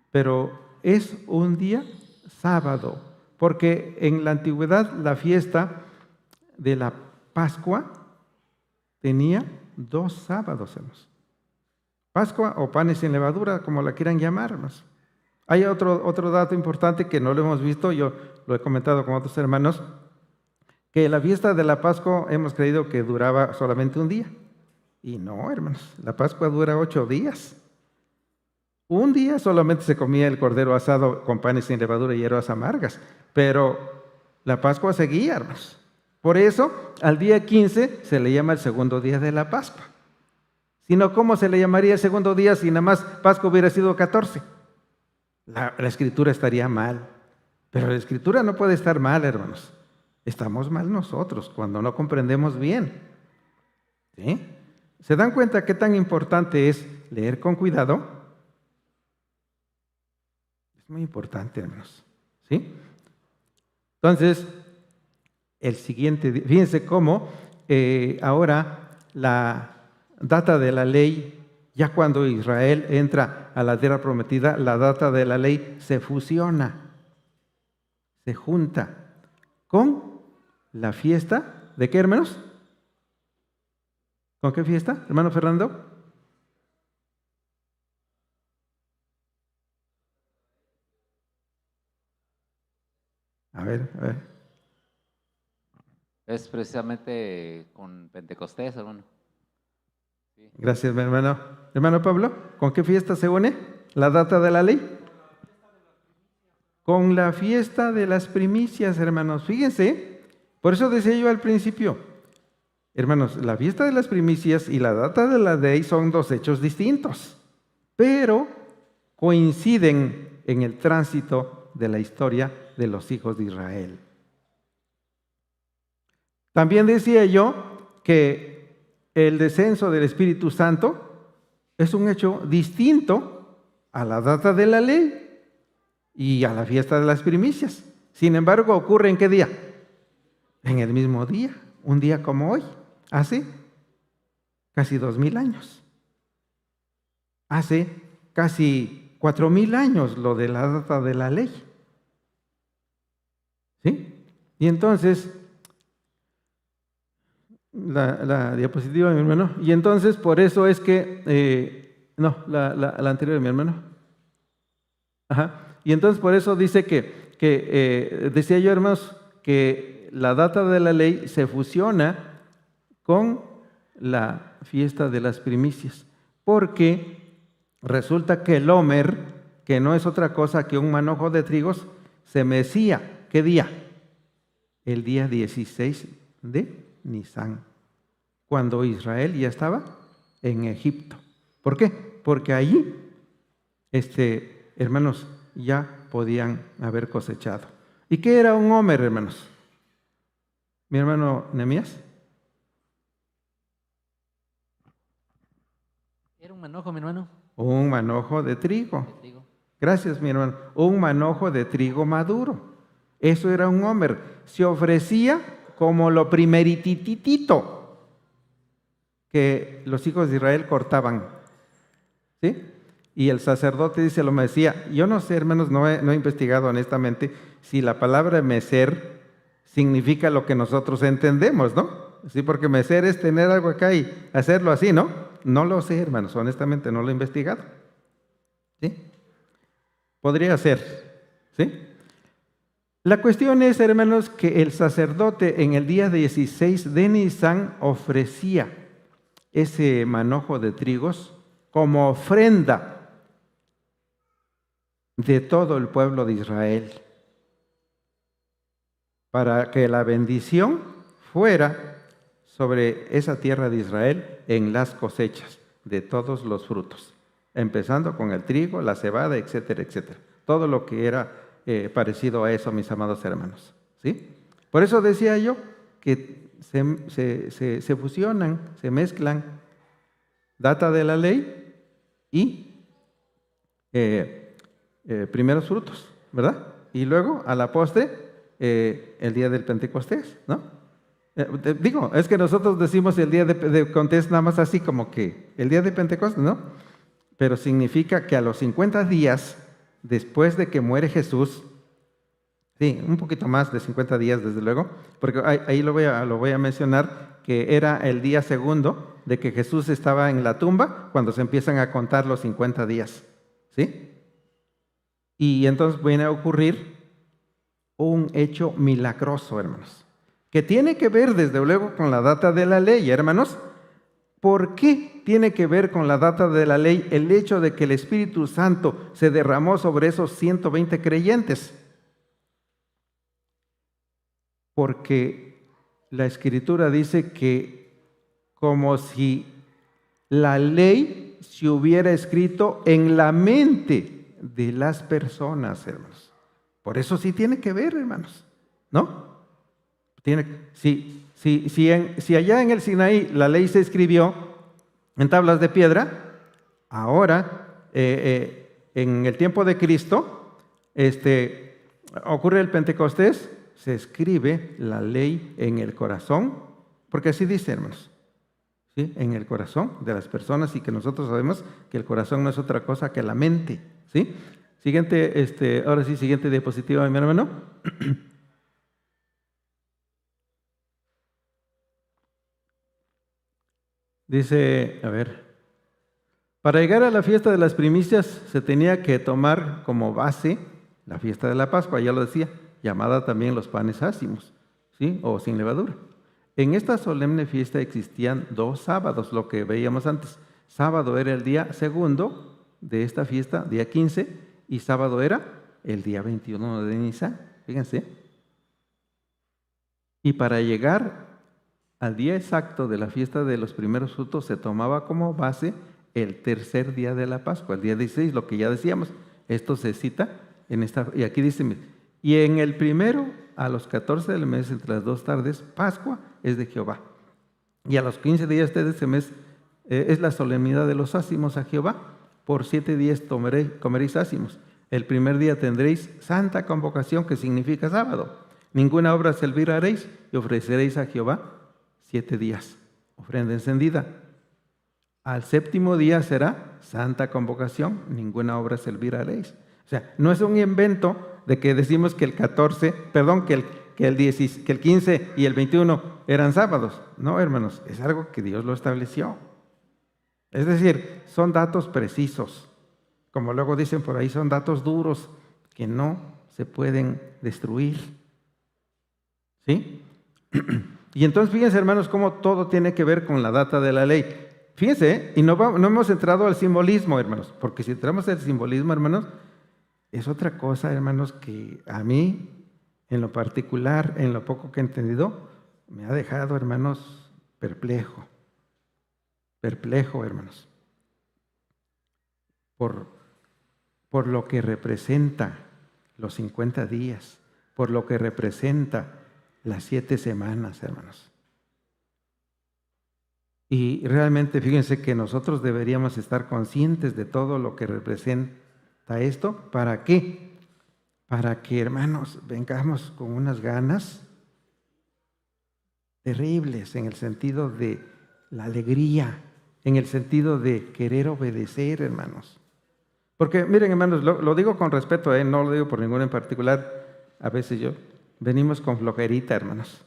pero es un día sábado, porque en la antigüedad la fiesta de la Pascua tenía 2 sábados, hermanos. Pascua o panes sin levadura, como la quieran llamar, hermanos. Hay otro dato importante que no lo hemos visto, yo lo he comentado con otros hermanos, que la fiesta de la Pascua hemos creído que duraba solamente un día. Y no, hermanos, la Pascua dura 8 días. Un día solamente se comía el cordero asado con panes sin levadura y hierbas amargas, pero la Pascua seguía, hermanos. Por eso, al día 15 se le llama el segundo día de la Pascua. Si no, ¿cómo se le llamaría el segundo día si nada más Pascua hubiera sido 14? La escritura estaría mal, pero la escritura no puede estar mal, hermanos. Estamos mal nosotros cuando no comprendemos bien. ¿Sí? ¿Se dan cuenta qué tan importante es leer con cuidado? Es muy importante, hermanos. ¿Sí? Entonces, el siguiente, fíjense cómo ahora la data de la ley, ya cuando Israel entra a la tierra prometida, la data de la ley se fusiona, se junta con la fiesta. ¿De qué, hermanos? ¿Con qué fiesta, hermano Fernando? A ver. Es precisamente con Pentecostés, hermano. Sí. Gracias, mi hermano. Hermano Pablo, ¿con qué fiesta se une la data de la ley? Con la fiesta de las primicias, hermanos. Fíjense, por eso decía yo al principio, hermanos, la fiesta de las primicias y la data de la ley son 2 hechos distintos, pero coinciden en el tránsito de la historia de los hijos de Israel. También decía yo que el descenso del Espíritu Santo es un hecho distinto a la data de la ley y a la fiesta de las primicias. Sin embargo, ¿ocurre en qué día? En el mismo día, un día como hoy, hace casi 2000 años. Hace casi 4000 años lo de la data de la ley. ¿Sí? Y entonces, la diapositiva, mi hermano, y entonces por eso es que, la anterior, mi hermano. Ajá. Y entonces por eso dice que decía yo, hermanos, que la data de la ley se fusiona con la fiesta de las primicias, porque resulta que el Homer, que no es otra cosa que un manojo de trigos, se mecía. ¿Qué día? El día 16 de Nisán, cuando Israel ya estaba en Egipto. ¿Por qué? Porque allí, hermanos, ya podían haber cosechado. ¿Y qué era un Homer, hermanos? Mi hermano Nehemías. ¿Era un manojo, mi hermano? Un manojo de trigo. De trigo. Gracias, mi hermano. Un manojo de trigo maduro. Eso era un Homer. Se ofrecía como lo primerititito que los hijos de Israel cortaban. ¿Sí? Y el sacerdote dice, lo mecía. Yo no sé, hermanos, no he investigado honestamente si la palabra mecer significa lo que nosotros entendemos, ¿no? Sí, porque mecer es tener algo acá y hacerlo así, ¿no? No lo sé, hermanos, honestamente no lo he investigado. ¿Sí? Podría ser, ¿sí? La cuestión es, hermanos, que el sacerdote en el día 16 de Nisan ofrecía ese manojo de trigos como ofrenda de todo el pueblo de Israel, para que la bendición fuera sobre esa tierra de Israel en las cosechas de todos los frutos, empezando con el trigo, la cebada, etcétera, etcétera. Todo lo que era parecido a eso, mis amados hermanos, ¿sí? Por eso decía yo que se fusionan, se mezclan data de la ley y primeros frutos, ¿verdad? Y luego, a la postre, el día del Pentecostés, ¿no? Digo, es que nosotros decimos el día de Pentecostés nada más así como que el día de Pentecostés, ¿no? Pero significa que a los 50 días después de que muere Jesús, sí, un poquito más de 50 días desde luego, porque ahí lo voy a mencionar, que era el día segundo de que Jesús estaba en la tumba cuando se empiezan a contar los 50 días, ¿sí? Y entonces viene a ocurrir un hecho milagroso, hermanos, que tiene que ver desde luego con la data de la ley, hermanos. ¿Por qué tiene que ver con la data de la ley el hecho de que el Espíritu Santo se derramó sobre esos 120 creyentes? Porque la Escritura dice que como si la ley se hubiera escrito en la mente de las personas, hermanos. Por eso sí tiene que ver, hermanos, ¿no? Si allá en el Sinaí la ley se escribió en tablas de piedra, ahora en el tiempo de Cristo ocurre el Pentecostés, se escribe la ley en el corazón, porque así dice, hermanos, ¿sí? En el corazón de las personas, y que nosotros sabemos que el corazón no es otra cosa que la mente, ¿sí? Siguiente, ahora sí, siguiente diapositiva, mi hermano. Dice, a ver, para llegar a la fiesta de las primicias se tenía que tomar como base la fiesta de la Pascua, ya lo decía, llamada también los panes ácimos, ¿sí? O sin levadura. En esta solemne fiesta existían 2 sábados, lo que veíamos antes. Sábado era el día segundo de esta fiesta, día 15, y sábado era el día 21 de Nisan, fíjense. Y para llegar al día exacto de la fiesta de los primeros frutos se tomaba como base el tercer día de la Pascua, el día 16, lo que ya decíamos. Esto se cita en esta, y aquí dice, y en el primero, a los 14 del mes, entre las 2 tardes, Pascua es de Jehová. Y a los 15 días de ese mes es la solemnidad de los ácimos a Jehová. Por 7 días comeréis ácimos. El primer día tendréis santa convocación, que significa sábado. Ninguna obra servir haréis y ofreceréis a Jehová 7 días, ofrenda encendida. Al 7º día será santa convocación, ninguna obra servir haréis. O sea, no es un invento de que decimos que el 15 y el 21 eran sábados. No, hermanos, es algo que Dios lo estableció. Es decir, son datos precisos. Como luego dicen por ahí, son datos duros que no se pueden destruir. ¿Sí? Y entonces fíjense, hermanos, cómo todo tiene que ver con la data de la ley. Fíjense, y no hemos entrado al simbolismo, hermanos, porque si entramos al simbolismo, hermanos, es otra cosa, hermanos, que a mí, en lo particular, en lo poco que he entendido, me ha dejado, hermanos, perplejo, hermanos, por lo que representa los 50 días, por lo que representa las 7 semanas, hermanos. Y realmente fíjense que nosotros deberíamos estar conscientes de todo lo que representa esto. ¿Para qué? Para que, hermanos, vengamos con unas ganas terribles en el sentido de la alegría, en el sentido de querer obedecer, hermanos. Porque miren, hermanos, lo digo con respeto, no lo digo por ninguno en particular. A veces venimos con flojerita, hermanos.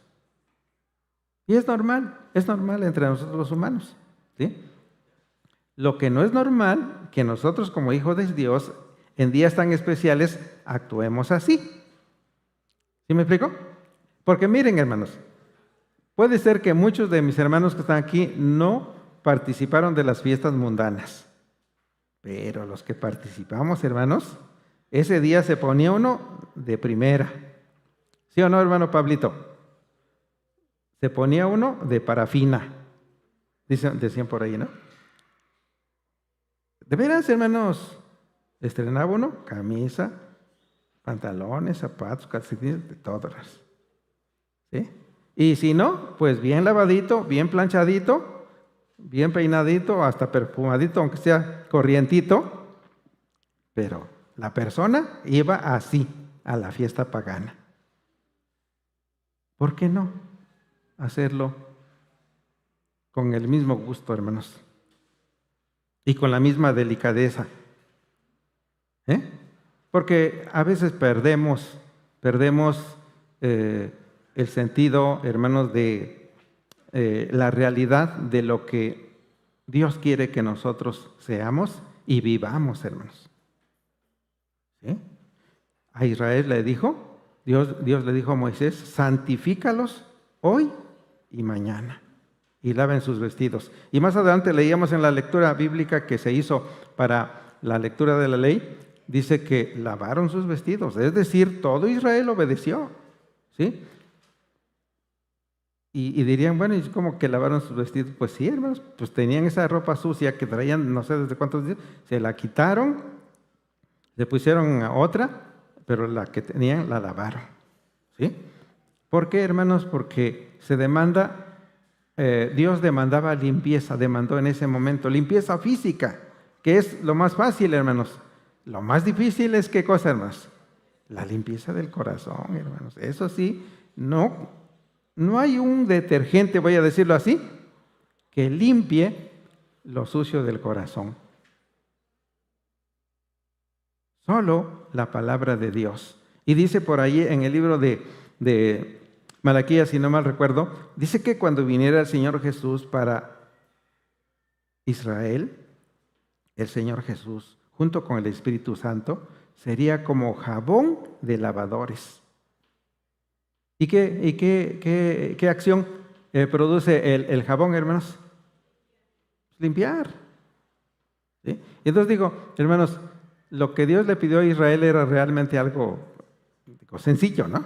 Y es normal entre nosotros los humanos, ¿sí? Lo que no es normal, que nosotros como hijos de Dios, en días tan especiales, actuemos así. ¿Sí me explico? Porque miren, hermanos, puede ser que muchos de mis hermanos que están aquí no participaron de las fiestas mundanas, pero los que participamos, hermanos, ese día se ponía uno de primera. ¿Sí o no, hermano Pablito? Se ponía uno de parafina, decían por ahí, ¿no? De veras, hermanos, estrenaba uno camisa, pantalones, zapatos, calcetines, de todas. ¿Sí? Y si no, pues bien lavadito, bien planchadito, bien peinadito, hasta perfumadito, aunque sea corrientito, pero la persona iba así a la fiesta pagana. ¿Por qué no hacerlo con el mismo gusto, hermanos? Y con la misma delicadeza. Porque a veces perdemos el sentido, hermanos, de la realidad de lo que Dios quiere que nosotros seamos y vivamos, hermanos. ¿Sí? A Israel le dijo, Dios le dijo a Moisés, santifícalos hoy y mañana, y laven sus vestidos. Y más adelante leíamos en la lectura bíblica que se hizo para la lectura de la ley, dice que lavaron sus vestidos, es decir, todo Israel obedeció, ¿sí? Y dirían, bueno, ¿y cómo que lavaron sus vestidos? Pues sí, hermanos, pues tenían esa ropa sucia que traían no sé desde cuántos días, se la quitaron, se pusieron a otra, pero la que tenían la lavaron, ¿sí? ¿Por qué, hermanos? Porque se demanda, Dios demandaba limpieza, demandó en ese momento limpieza física, que es lo más fácil, hermanos. Lo más difícil es, ¿qué cosa, hermanos? La limpieza del corazón, hermanos. Eso sí, no hay un detergente, voy a decirlo así, que limpie lo sucio del corazón. Solo la palabra de Dios. Y dice por ahí en el libro de Malaquías, si no mal recuerdo, dice que cuando viniera el Señor Jesús para Israel, el Señor Jesús, junto con el Espíritu Santo, sería como jabón de lavadores. ¿Y qué acción produce el jabón, hermanos? Limpiar. ¿Sí? Y entonces digo, hermanos, lo que Dios le pidió a Israel era realmente algo sencillo, ¿no?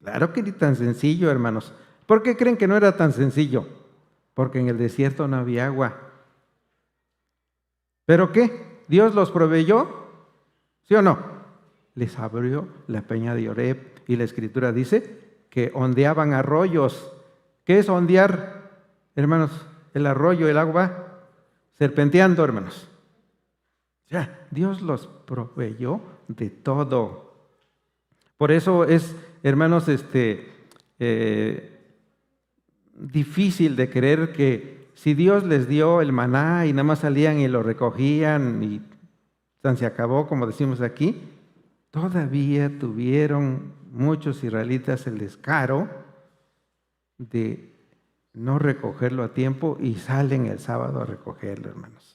Claro que ni tan sencillo, hermanos. ¿Por qué creen que no era tan sencillo? Porque en el desierto no había agua. ¿Pero qué? ¿Dios los proveyó? ¿Sí o no? Les abrió la peña de Oreb y la Escritura dice que ondeaban arroyos. ¿Qué es ondear, hermanos? El arroyo, el agua serpenteando, hermanos. O sea, Dios los proveyó de todo. Por eso es, hermanos, difícil de creer que si Dios les dio el maná y nada más salían y lo recogían y se acabó, como decimos aquí, todavía tuvieron muchos israelitas el descaro de no recogerlo a tiempo y salen el sábado a recogerlo, hermanos.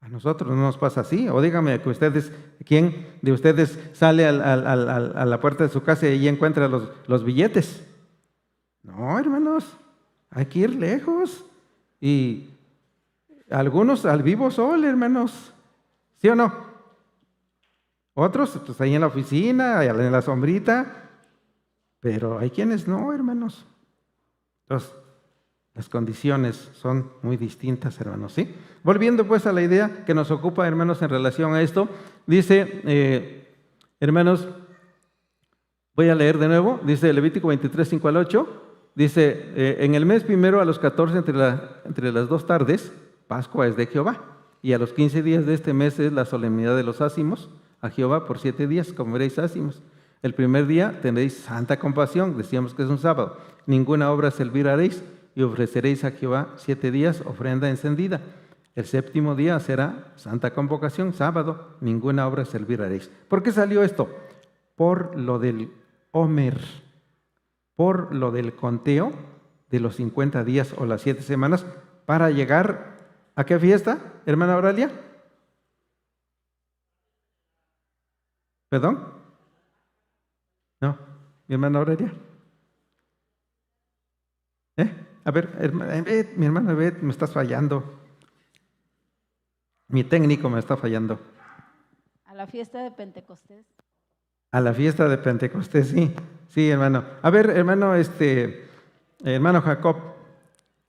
A nosotros no nos pasa así. O díganme que ustedes, ¿quién de ustedes sale a la puerta de su casa y ahí encuentra los billetes? No, hermanos, hay que ir lejos. Y algunos al vivo sol, hermanos. ¿Sí o no? Otros, pues ahí en la oficina, en la sombrita. Pero hay quienes no, hermanos. Entonces, las condiciones son muy distintas, hermanos, ¿sí? Volviendo pues a la idea que nos ocupa, hermanos, en relación a esto, dice, hermanos, voy a leer de nuevo, dice Levítico 23, 5 al 8, dice, en el mes primero a los 14 entre las 2 tardes, Pascua es de Jehová, y a los 15 días de este mes es la solemnidad de los ácimos, a Jehová por 7 días comeréis ácimos. El primer día tendréis santa compasión, decíamos que es un sábado, ninguna obra serviraréis, y ofreceréis a Jehová 7 días ofrenda encendida. El séptimo día será santa convocación, sábado, ninguna obra serviraréis. ¿Por qué salió esto? Por lo del Omer, por lo del conteo de los 50 días o las 7 semanas para llegar ¿a qué fiesta, hermana Auralia? ¿Perdón? No, mi hermana Aurelia. A ver, mi hermana Bet, me estás fallando. Mi técnico me está fallando. A la fiesta de Pentecostés. A la fiesta de Pentecostés, sí. Sí, hermano. A ver, hermano, hermano Jacob,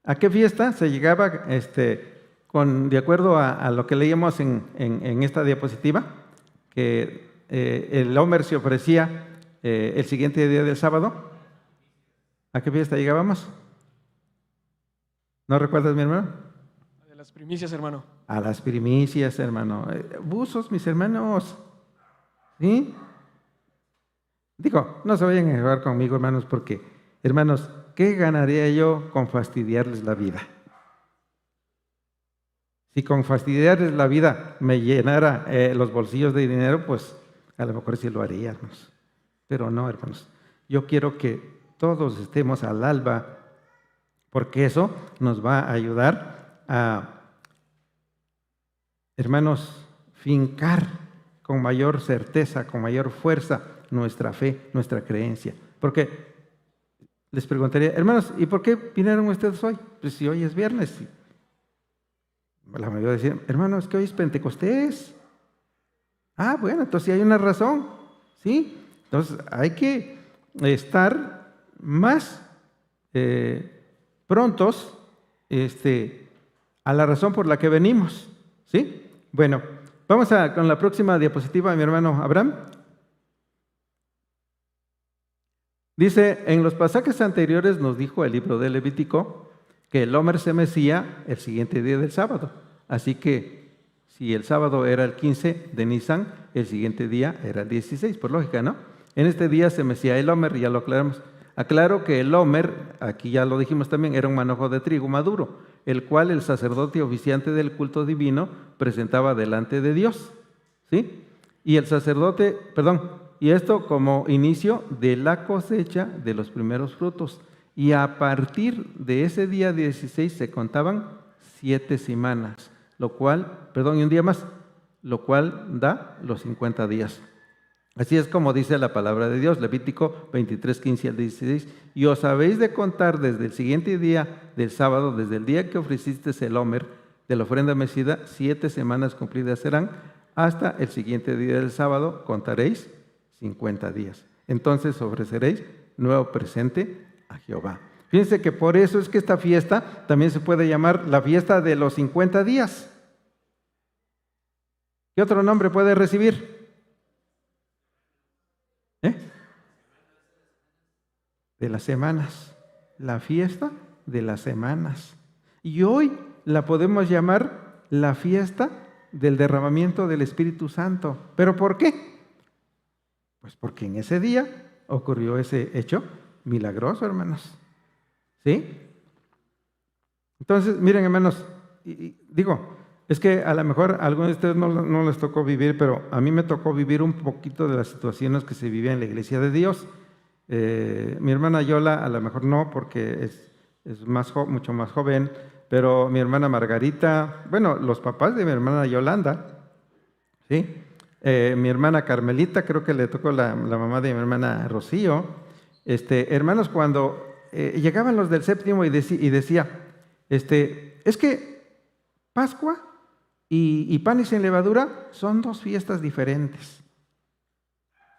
¿a qué fiesta se llegaba de acuerdo a lo que leíamos en esta diapositiva? Que el Homer se ofrecía el siguiente día del sábado. ¿A qué fiesta llegábamos? ¿No recuerdas, mi hermano? De las primicias, hermano. A las primicias, hermano. Buzos, mis hermanos. ¿Sí? Digo, no se vayan a jugar conmigo, hermanos, porque, hermanos, ¿qué ganaría yo con fastidiarles la vida? Si con fastidiarles la vida me llenara los bolsillos de dinero, pues a lo mejor sí lo haríamos. Pero no, hermanos. Yo quiero que todos estemos al alba, porque eso nos va a ayudar a, hermanos, fincar con mayor certeza, con mayor fuerza nuestra fe, nuestra creencia. Porque les preguntaría, hermanos, ¿y por qué vinieron ustedes hoy? Pues si hoy es viernes. La mayoría decía, hermanos, que hoy es Pentecostés. Ah, bueno, entonces sí hay una razón, ¿sí? Entonces hay que estar más prontos a la razón por la que venimos, ¿sí? Bueno, vamos con la próxima diapositiva, mi hermano Abraham. Dice, en los pasajes anteriores nos dijo el libro de Levítico que el Homer se mecía el siguiente día del sábado. Así que si el sábado era el 15 de Nisan, el siguiente día era el 16, por lógica, ¿no? En este día se mecía el Homer, ya lo aclaramos. Aclaro que el Homer, aquí ya lo dijimos también, era un manojo de trigo maduro, el cual el sacerdote oficiante del culto divino presentaba delante de Dios, ¿sí? Y el sacerdote, y esto como inicio de la cosecha de los primeros frutos. Y a partir de ese día 16 se contaban 7 semanas, y un día más, lo cual da los 50 días. Así es como dice la palabra de Dios, Levítico 23, 15 al 16. Y os habéis de contar desde el siguiente día del sábado, desde el día que ofreciste el Homer de la ofrenda mecida, 7 semanas cumplidas serán, hasta el siguiente día del sábado contaréis 50 días. Entonces ofreceréis nuevo presente a Jehová. Fíjense que por eso es que esta fiesta también se puede llamar la fiesta de los 50 días. ¿Qué otro nombre puede recibir? De las semanas. La fiesta de las semanas. Y hoy la podemos llamar la fiesta del derramamiento del Espíritu Santo. ¿Pero por qué? Pues porque en ese día ocurrió ese hecho milagroso, hermanos. ¿Sí? Entonces, miren, hermanos, es que a lo mejor a algunos de ustedes no les tocó vivir, pero a mí me tocó vivir un poquito de las situaciones que se vivían en la Iglesia de Dios. Mi hermana Yola a lo mejor no, porque es mucho más joven, pero mi hermana Margarita, los papás de mi hermana Yolanda, ¿sí? Mi hermana Carmelita, creo que le tocó la mamá de mi hermana Rocío. Hermanos, cuando llegaban los del séptimo y decía, es que Pascua y pan y sin levadura son 2 fiestas diferentes.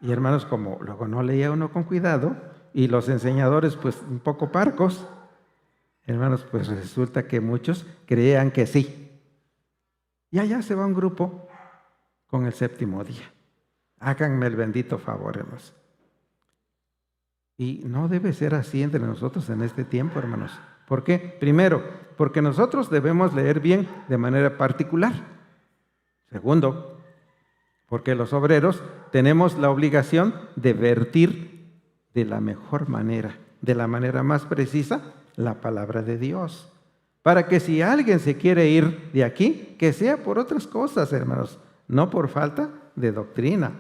Y hermanos, como luego no leía uno con cuidado y los enseñadores pues un poco parcos, hermanos, pues resulta que muchos creían que sí. Y allá se va un grupo con el séptimo día. Háganme el bendito favor, hermanos. Y no debe ser así entre nosotros en este tiempo, hermanos. ¿Por qué? Primero, porque nosotros debemos leer bien de manera particular. Segundo, porque los obreros tenemos la obligación de vertir de la mejor manera, de la manera más precisa, la palabra de Dios. Para que si alguien se quiere ir de aquí, que sea por otras cosas, hermanos, no por falta de doctrina.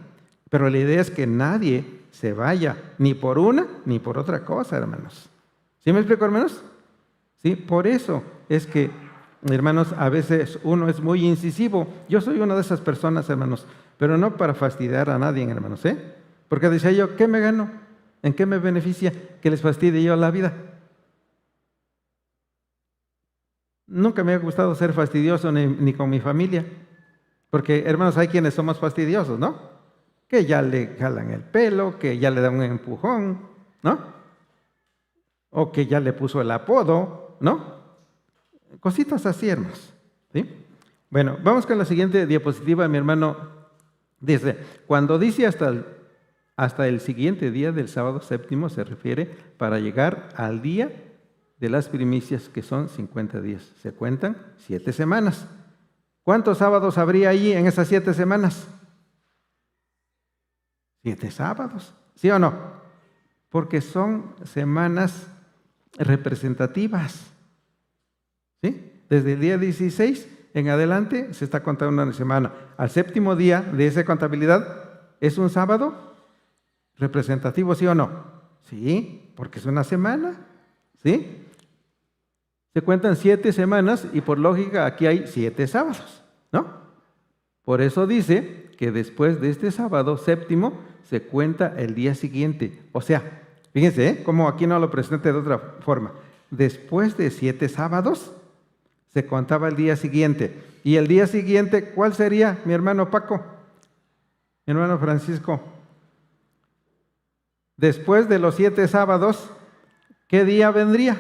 Pero la idea es que nadie se vaya, ni por una ni por otra cosa, hermanos. ¿Sí me explico, hermanos? Sí, por eso es que, hermanos, a veces uno es muy incisivo. Yo soy una de esas personas, hermanos, pero no para fastidiar a nadie, hermanos, Porque decía yo, ¿qué me gano? ¿En qué me beneficia que les fastidie yo la vida? Nunca me ha gustado ser fastidioso ni con mi familia. Porque, hermanos, hay quienes somos fastidiosos, ¿no? Que ya le jalan el pelo, que ya le dan un empujón, ¿no? O que ya le puso el apodo, ¿no? Cositas así, hermanos. ¿Sí? Bueno, vamos con la siguiente diapositiva, mi hermano. Dice, cuando dice hasta el siguiente día del sábado séptimo, se refiere para llegar al día de las primicias, que son 50 días. Se cuentan 7 semanas. ¿Cuántos sábados habría allí en esas 7 semanas? 7 sábados, ¿sí o no? Porque son semanas representativas. ¿Sí? Desde el día 16 en adelante se está contando una semana. Al séptimo día de esa contabilidad, ¿es un sábado representativo, sí o no? Sí, porque es una semana. ¿Sí? Se cuentan 7 semanas y por lógica aquí hay 7 sábados, ¿no? Por eso dice que después de este sábado séptimo se cuenta el día siguiente. O sea, fíjense, como aquí no lo presente de otra forma. Después de 7 sábados se contaba el día siguiente. ¿Y el día siguiente cuál sería, mi hermano Paco? Mi hermano Francisco. Después de los 7 sábados, ¿qué día vendría?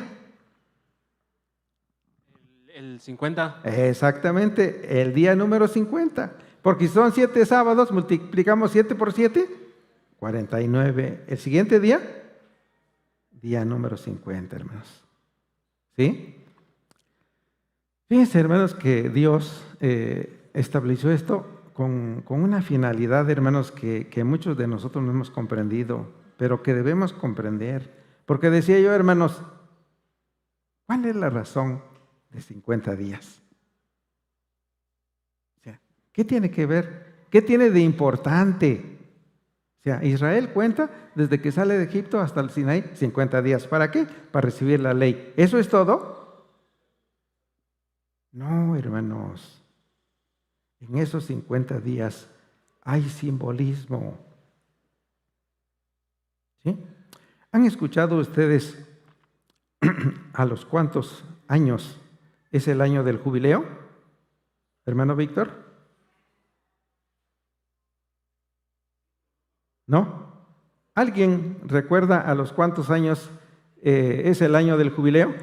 El 50. Exactamente, el día número 50. Porque si son 7 sábados, multiplicamos 7 por 7, 49. El siguiente día, día número 50, hermanos. ¿Sí? Fíjense, hermanos, que Dios estableció esto con una finalidad, hermanos, que muchos de nosotros no hemos comprendido, pero que debemos comprender. Porque decía yo, hermanos, ¿cuál es la razón de 50 días? O sea, ¿qué tiene que ver? ¿Qué tiene de importante? O sea, Israel cuenta desde que sale de Egipto hasta el Sinaí 50 días. ¿Para qué? Para recibir la ley. ¿Eso es todo? No, hermanos. En esos 50 días hay simbolismo. ¿Sí? ¿Han escuchado ustedes a los cuántos años es el año del jubileo, hermano Víctor? ¿No? ¿Alguien recuerda a los cuántos años es el año del jubileo?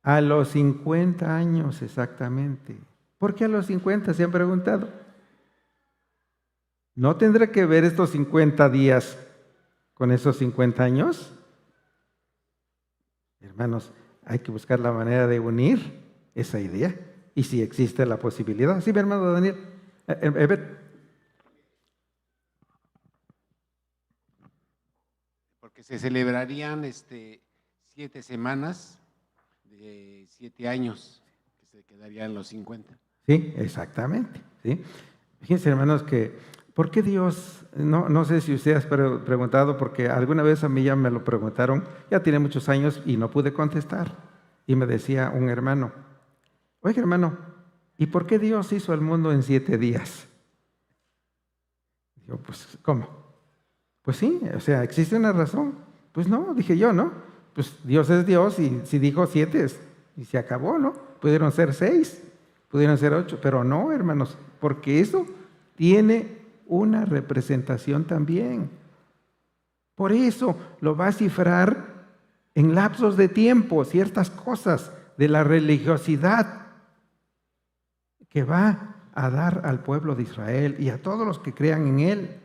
A los 50 años exactamente. ¿Por qué a los 50? ¿Se han preguntado? ¿No tendrá que ver estos 50 días con esos 50 años? Hermanos, hay que buscar la manera de unir esa idea. Y si existe la posibilidad. Sí, mi hermano Daniel. Porque se celebrarían 7 semanas de 7 años, que se quedarían los 50. Sí, exactamente. ¿Sí? Fíjense, hermanos, que ¿por qué Dios? No sé si usted ha preguntado, porque alguna vez a mí ya me lo preguntaron, ya tiene muchos años y no pude contestar. Y me decía un hermano, oiga hermano, ¿y por qué Dios hizo el mundo en 7 días? Digo, pues, ¿cómo? Pues sí, o sea, ¿existe una razón? Pues no, dije yo, ¿no? Pues Dios es Dios y si dijo 7 y se acabó, ¿no? Pudieron ser 6, pudieron ser 8, pero no, hermanos, porque eso tiene una representación también. Por eso lo va a cifrar en lapsos de tiempo, ciertas cosas de la religiosidad que va a dar al pueblo de Israel y a todos los que crean en él.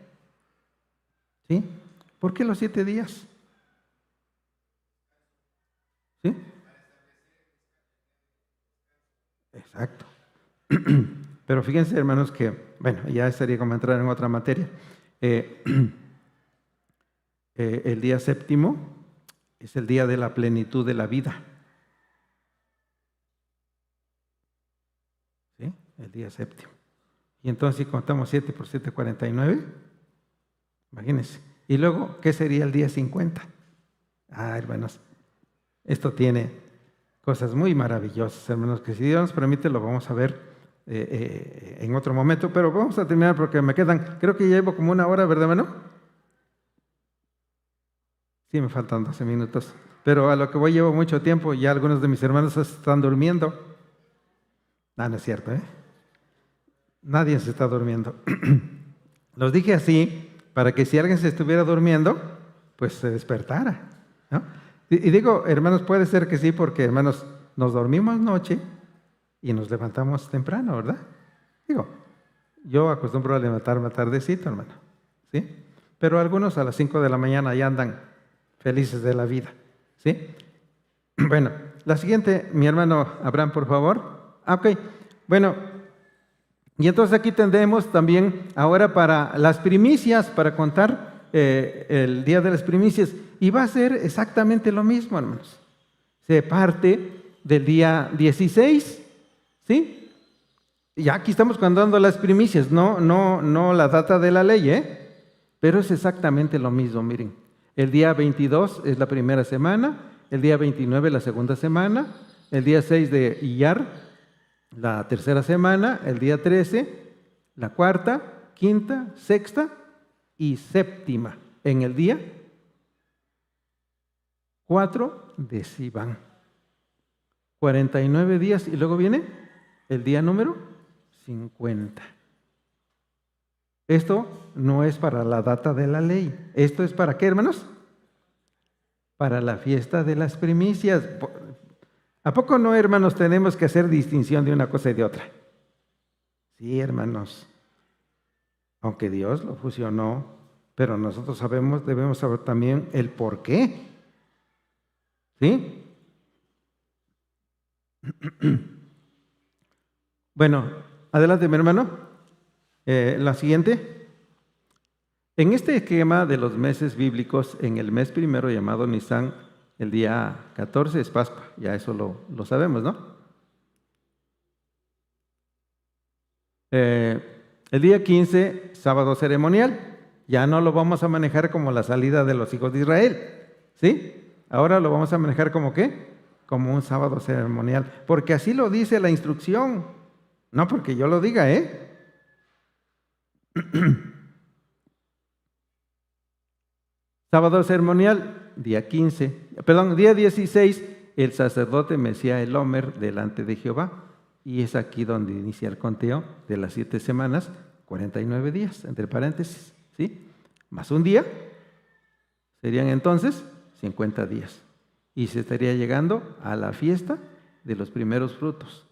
¿Sí? ¿Por qué los 7 días? ¿Sí? Exacto. Pero fíjense, hermanos, que, bueno, ya estaría como entrar en otra materia. El día séptimo es el día de la plenitud de la vida. ¿Sí? El día séptimo. Y entonces, si contamos 7 por 7, 49, imagínense. Y luego, ¿qué sería el día 50? Hermanos, esto tiene cosas muy maravillosas, hermanos, que si Dios nos permite lo vamos a ver en otro momento, pero vamos a terminar porque me quedan, creo que llevo como 1 hora, ¿verdad, hermano? Sí, me faltan 12 minutos, pero a lo que voy llevo mucho tiempo, ya algunos de mis hermanos están durmiendo. No es cierto, ¿eh? Nadie se está durmiendo. Los dije así para que si alguien se estuviera durmiendo, pues se despertara, ¿no? Y digo, hermanos, puede ser que sí, porque hermanos, nos dormimos noche y nos levantamos temprano, ¿verdad? Digo, yo acostumbro a levantarme tardecito, hermano, ¿sí? Pero algunos a las 5 de la mañana ya andan felices de la vida, ¿sí? Bueno, la siguiente, mi hermano Abraham, por favor. Ok, bueno, y entonces aquí tendremos también ahora para las primicias, para contar el día de las primicias, y va a ser exactamente lo mismo, hermanos. Se parte del día 16, ¿sí? Ya aquí estamos contando las primicias, no la data de la ley, pero es exactamente lo mismo, miren. El día 22 es la primera semana, el día 29 la segunda semana, el día 6 de Iyar, la tercera semana, el día 13, la cuarta, quinta, sexta y séptima. En el día 4 de Sivan. 49 días y luego viene el día número 50. Esto no es para la data de la ley. ¿Esto es para qué, hermanos? Para la fiesta de las primicias. ¿A poco no, hermanos, tenemos que hacer distinción de una cosa y de otra? Sí, hermanos. Aunque Dios lo fusionó, pero nosotros debemos saber también el por qué. ¿Sí? Bueno, adelante, mi hermano. La siguiente. En este esquema de los meses bíblicos, en el mes primero llamado Nisan, el día 14 es Pascua, ya eso lo sabemos, ¿no? El día 15, sábado ceremonial, ya no lo vamos a manejar como la salida de los hijos de Israel, ¿sí? Ahora lo vamos a manejar como ¿qué? Como un sábado ceremonial, porque así lo dice la instrucción, no porque yo lo diga, Sábado ceremonial, día 16, el sacerdote mecía el Omer delante de Jehová, y es aquí donde inicia el conteo de las 7 semanas, 49 días, entre paréntesis, ¿sí? Más un día, serían entonces 50 días. Y se estaría llegando a la fiesta de los primeros frutos,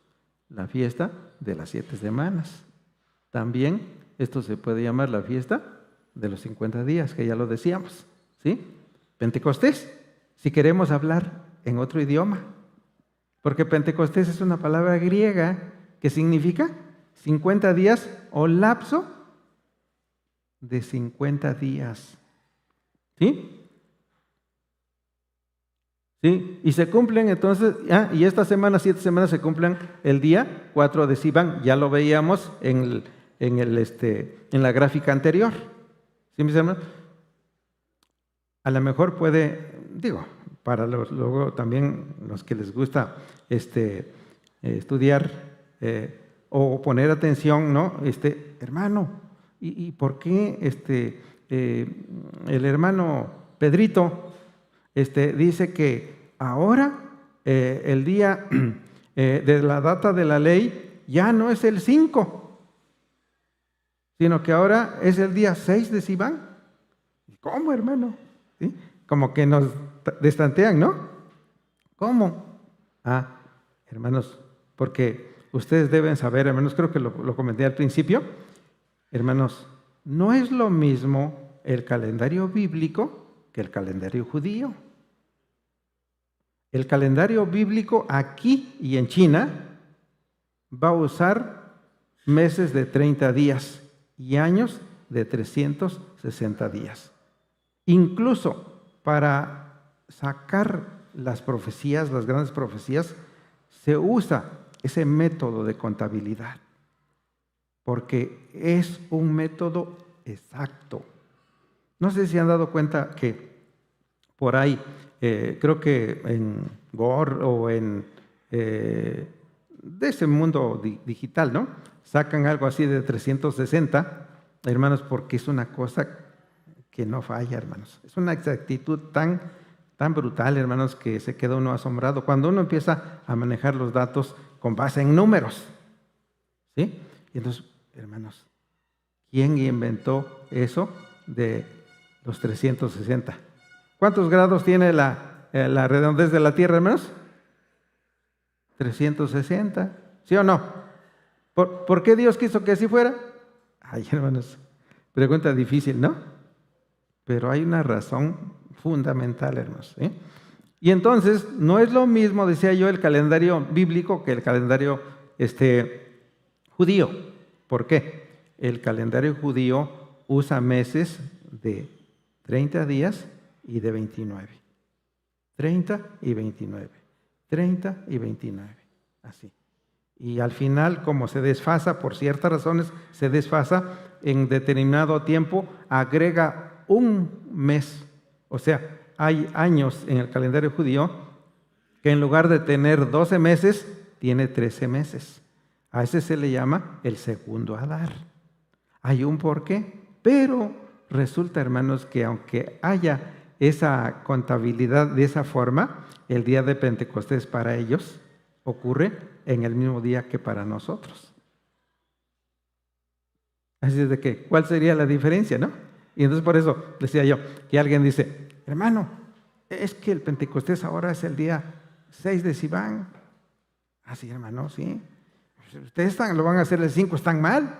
la fiesta de las 7 semanas. También esto se puede llamar la fiesta de los 50 días, que ya lo decíamos, ¿sí? Pentecostés, si queremos hablar en otro idioma, porque Pentecostés es una palabra griega que significa 50 días o lapso de 50 días, ¿sí? ¿Sí? Y se cumplen entonces, y esta semana, 7 semanas se cumplen el día 4 de Sivan, ya lo veíamos en la gráfica anterior, ¿sí, mis hermanos? A lo mejor puede, para luego también los que les gusta estudiar o poner atención, ¿no? Hermano, ¿y por qué el hermano Pedrito dice que ahora el día de la data de la ley ya no es el 5, sino que ahora es el día 6 de Sivan? ¿Cómo, hermano? ¿Sí? Como que nos destantean, ¿no? ¿Cómo? Hermanos, porque ustedes deben saber, hermanos, creo que lo comenté al principio, hermanos, no es lo mismo el calendario bíblico que el calendario judío. El calendario bíblico aquí y en China va a usar meses de 30 días y años de 360 días. Incluso para sacar las profecías, las grandes profecías, se usa ese método de contabilidad, porque es un método exacto. No sé si han dado cuenta que por ahí, creo que en Gore o en de ese mundo digital, ¿no? Sacan algo así de 360, hermanos, porque es una cosa que no falla, hermanos. Es una exactitud tan brutal, hermanos, que se queda uno asombrado cuando uno empieza a manejar los datos con base en números, ¿sí? Y entonces, hermanos, ¿quién inventó eso de los 360? ¿Cuántos grados tiene la redondez de la Tierra, hermanos? 360, ¿sí o no? ¿Por qué Dios quiso que así fuera? Ay, hermanos, pregunta difícil, ¿no? Pero hay una razón fundamental, hermanos, ¿sí? Y entonces, no es lo mismo, decía yo, el calendario bíblico que el calendario judío. ¿Por qué? El calendario judío usa meses de 30 días y de 29. 30 y 29. 30 y 29. Así. Y al final, como se desfasa, por ciertas razones, se desfasa en determinado tiempo, agrega un mes. O sea, hay años en el calendario judío que en lugar de tener 12 meses, tiene 13 meses. A ese se le llama el segundo Adar. Hay un porqué, pero resulta, hermanos, que aunque haya esa contabilidad de esa forma, el día de Pentecostés para ellos ocurre en el mismo día que para nosotros. Así es de que, ¿cuál sería la diferencia, no? Y entonces por eso decía yo, que alguien dice, hermano, es que el Pentecostés ahora es el día 6 de Sivan. Así, hermano, sí. Ustedes lo van a hacer el 5, ¿están mal?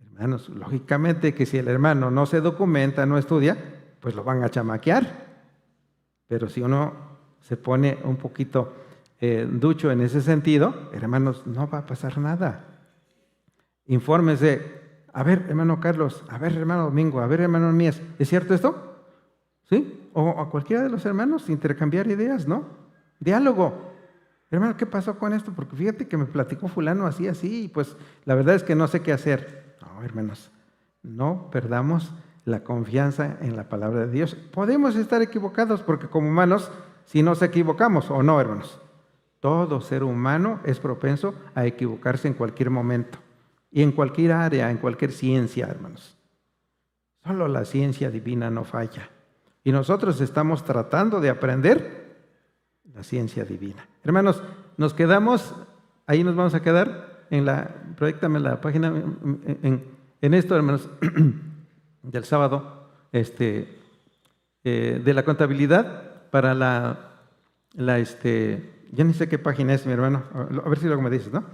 Hermanos, lógicamente que si el hermano no se documenta, no estudia, pues lo van a chamaquear. Pero si uno se pone un poquito ducho en ese sentido, hermanos, no va a pasar nada. Infórmese. A ver, hermano Carlos, a ver, hermano Domingo, a ver, hermano Mías, ¿es cierto esto? ¿Sí? O a cualquiera de los hermanos, intercambiar ideas, ¿no? Diálogo. Hermano, ¿qué pasó con esto? Porque fíjate que me platicó fulano así, y pues la verdad es que no sé qué hacer. No, hermanos, no perdamos la confianza en la palabra de Dios. Podemos estar equivocados porque como humanos, si nos equivocamos o no, hermanos, todo ser humano es propenso a equivocarse en cualquier momento y en cualquier área, en cualquier ciencia, hermanos. Solo la ciencia divina no falla. Y nosotros estamos tratando de aprender la ciencia divina. Hermanos, nos quedamos, ahí nos vamos a quedar, proyéctame la página, en esto, hermanos, del sábado, de la contabilidad para ya ni sé qué página es, mi hermano, a ver si luego me dices, ¿no?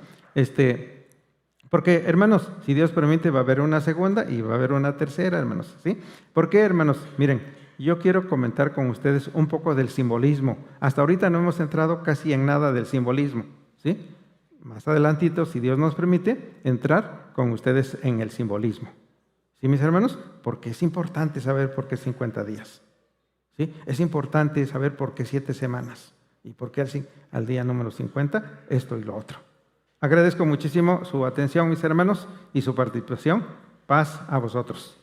Porque, hermanos, si Dios permite, va a haber una segunda y va a haber una tercera, hermanos, ¿sí? ¿Por qué, hermanos? Miren, yo quiero comentar con ustedes un poco del simbolismo. Hasta ahorita no hemos entrado casi en nada del simbolismo, ¿sí? Más adelantito, si Dios nos permite, entrar con ustedes en el simbolismo. ¿Sí, mis hermanos? Porque es importante saber por qué 50 días. ¿Sí? Es importante saber por qué 7 semanas. Y por qué al día número 50, esto y lo otro. Agradezco muchísimo su atención, mis hermanos, y su participación. Paz a vosotros.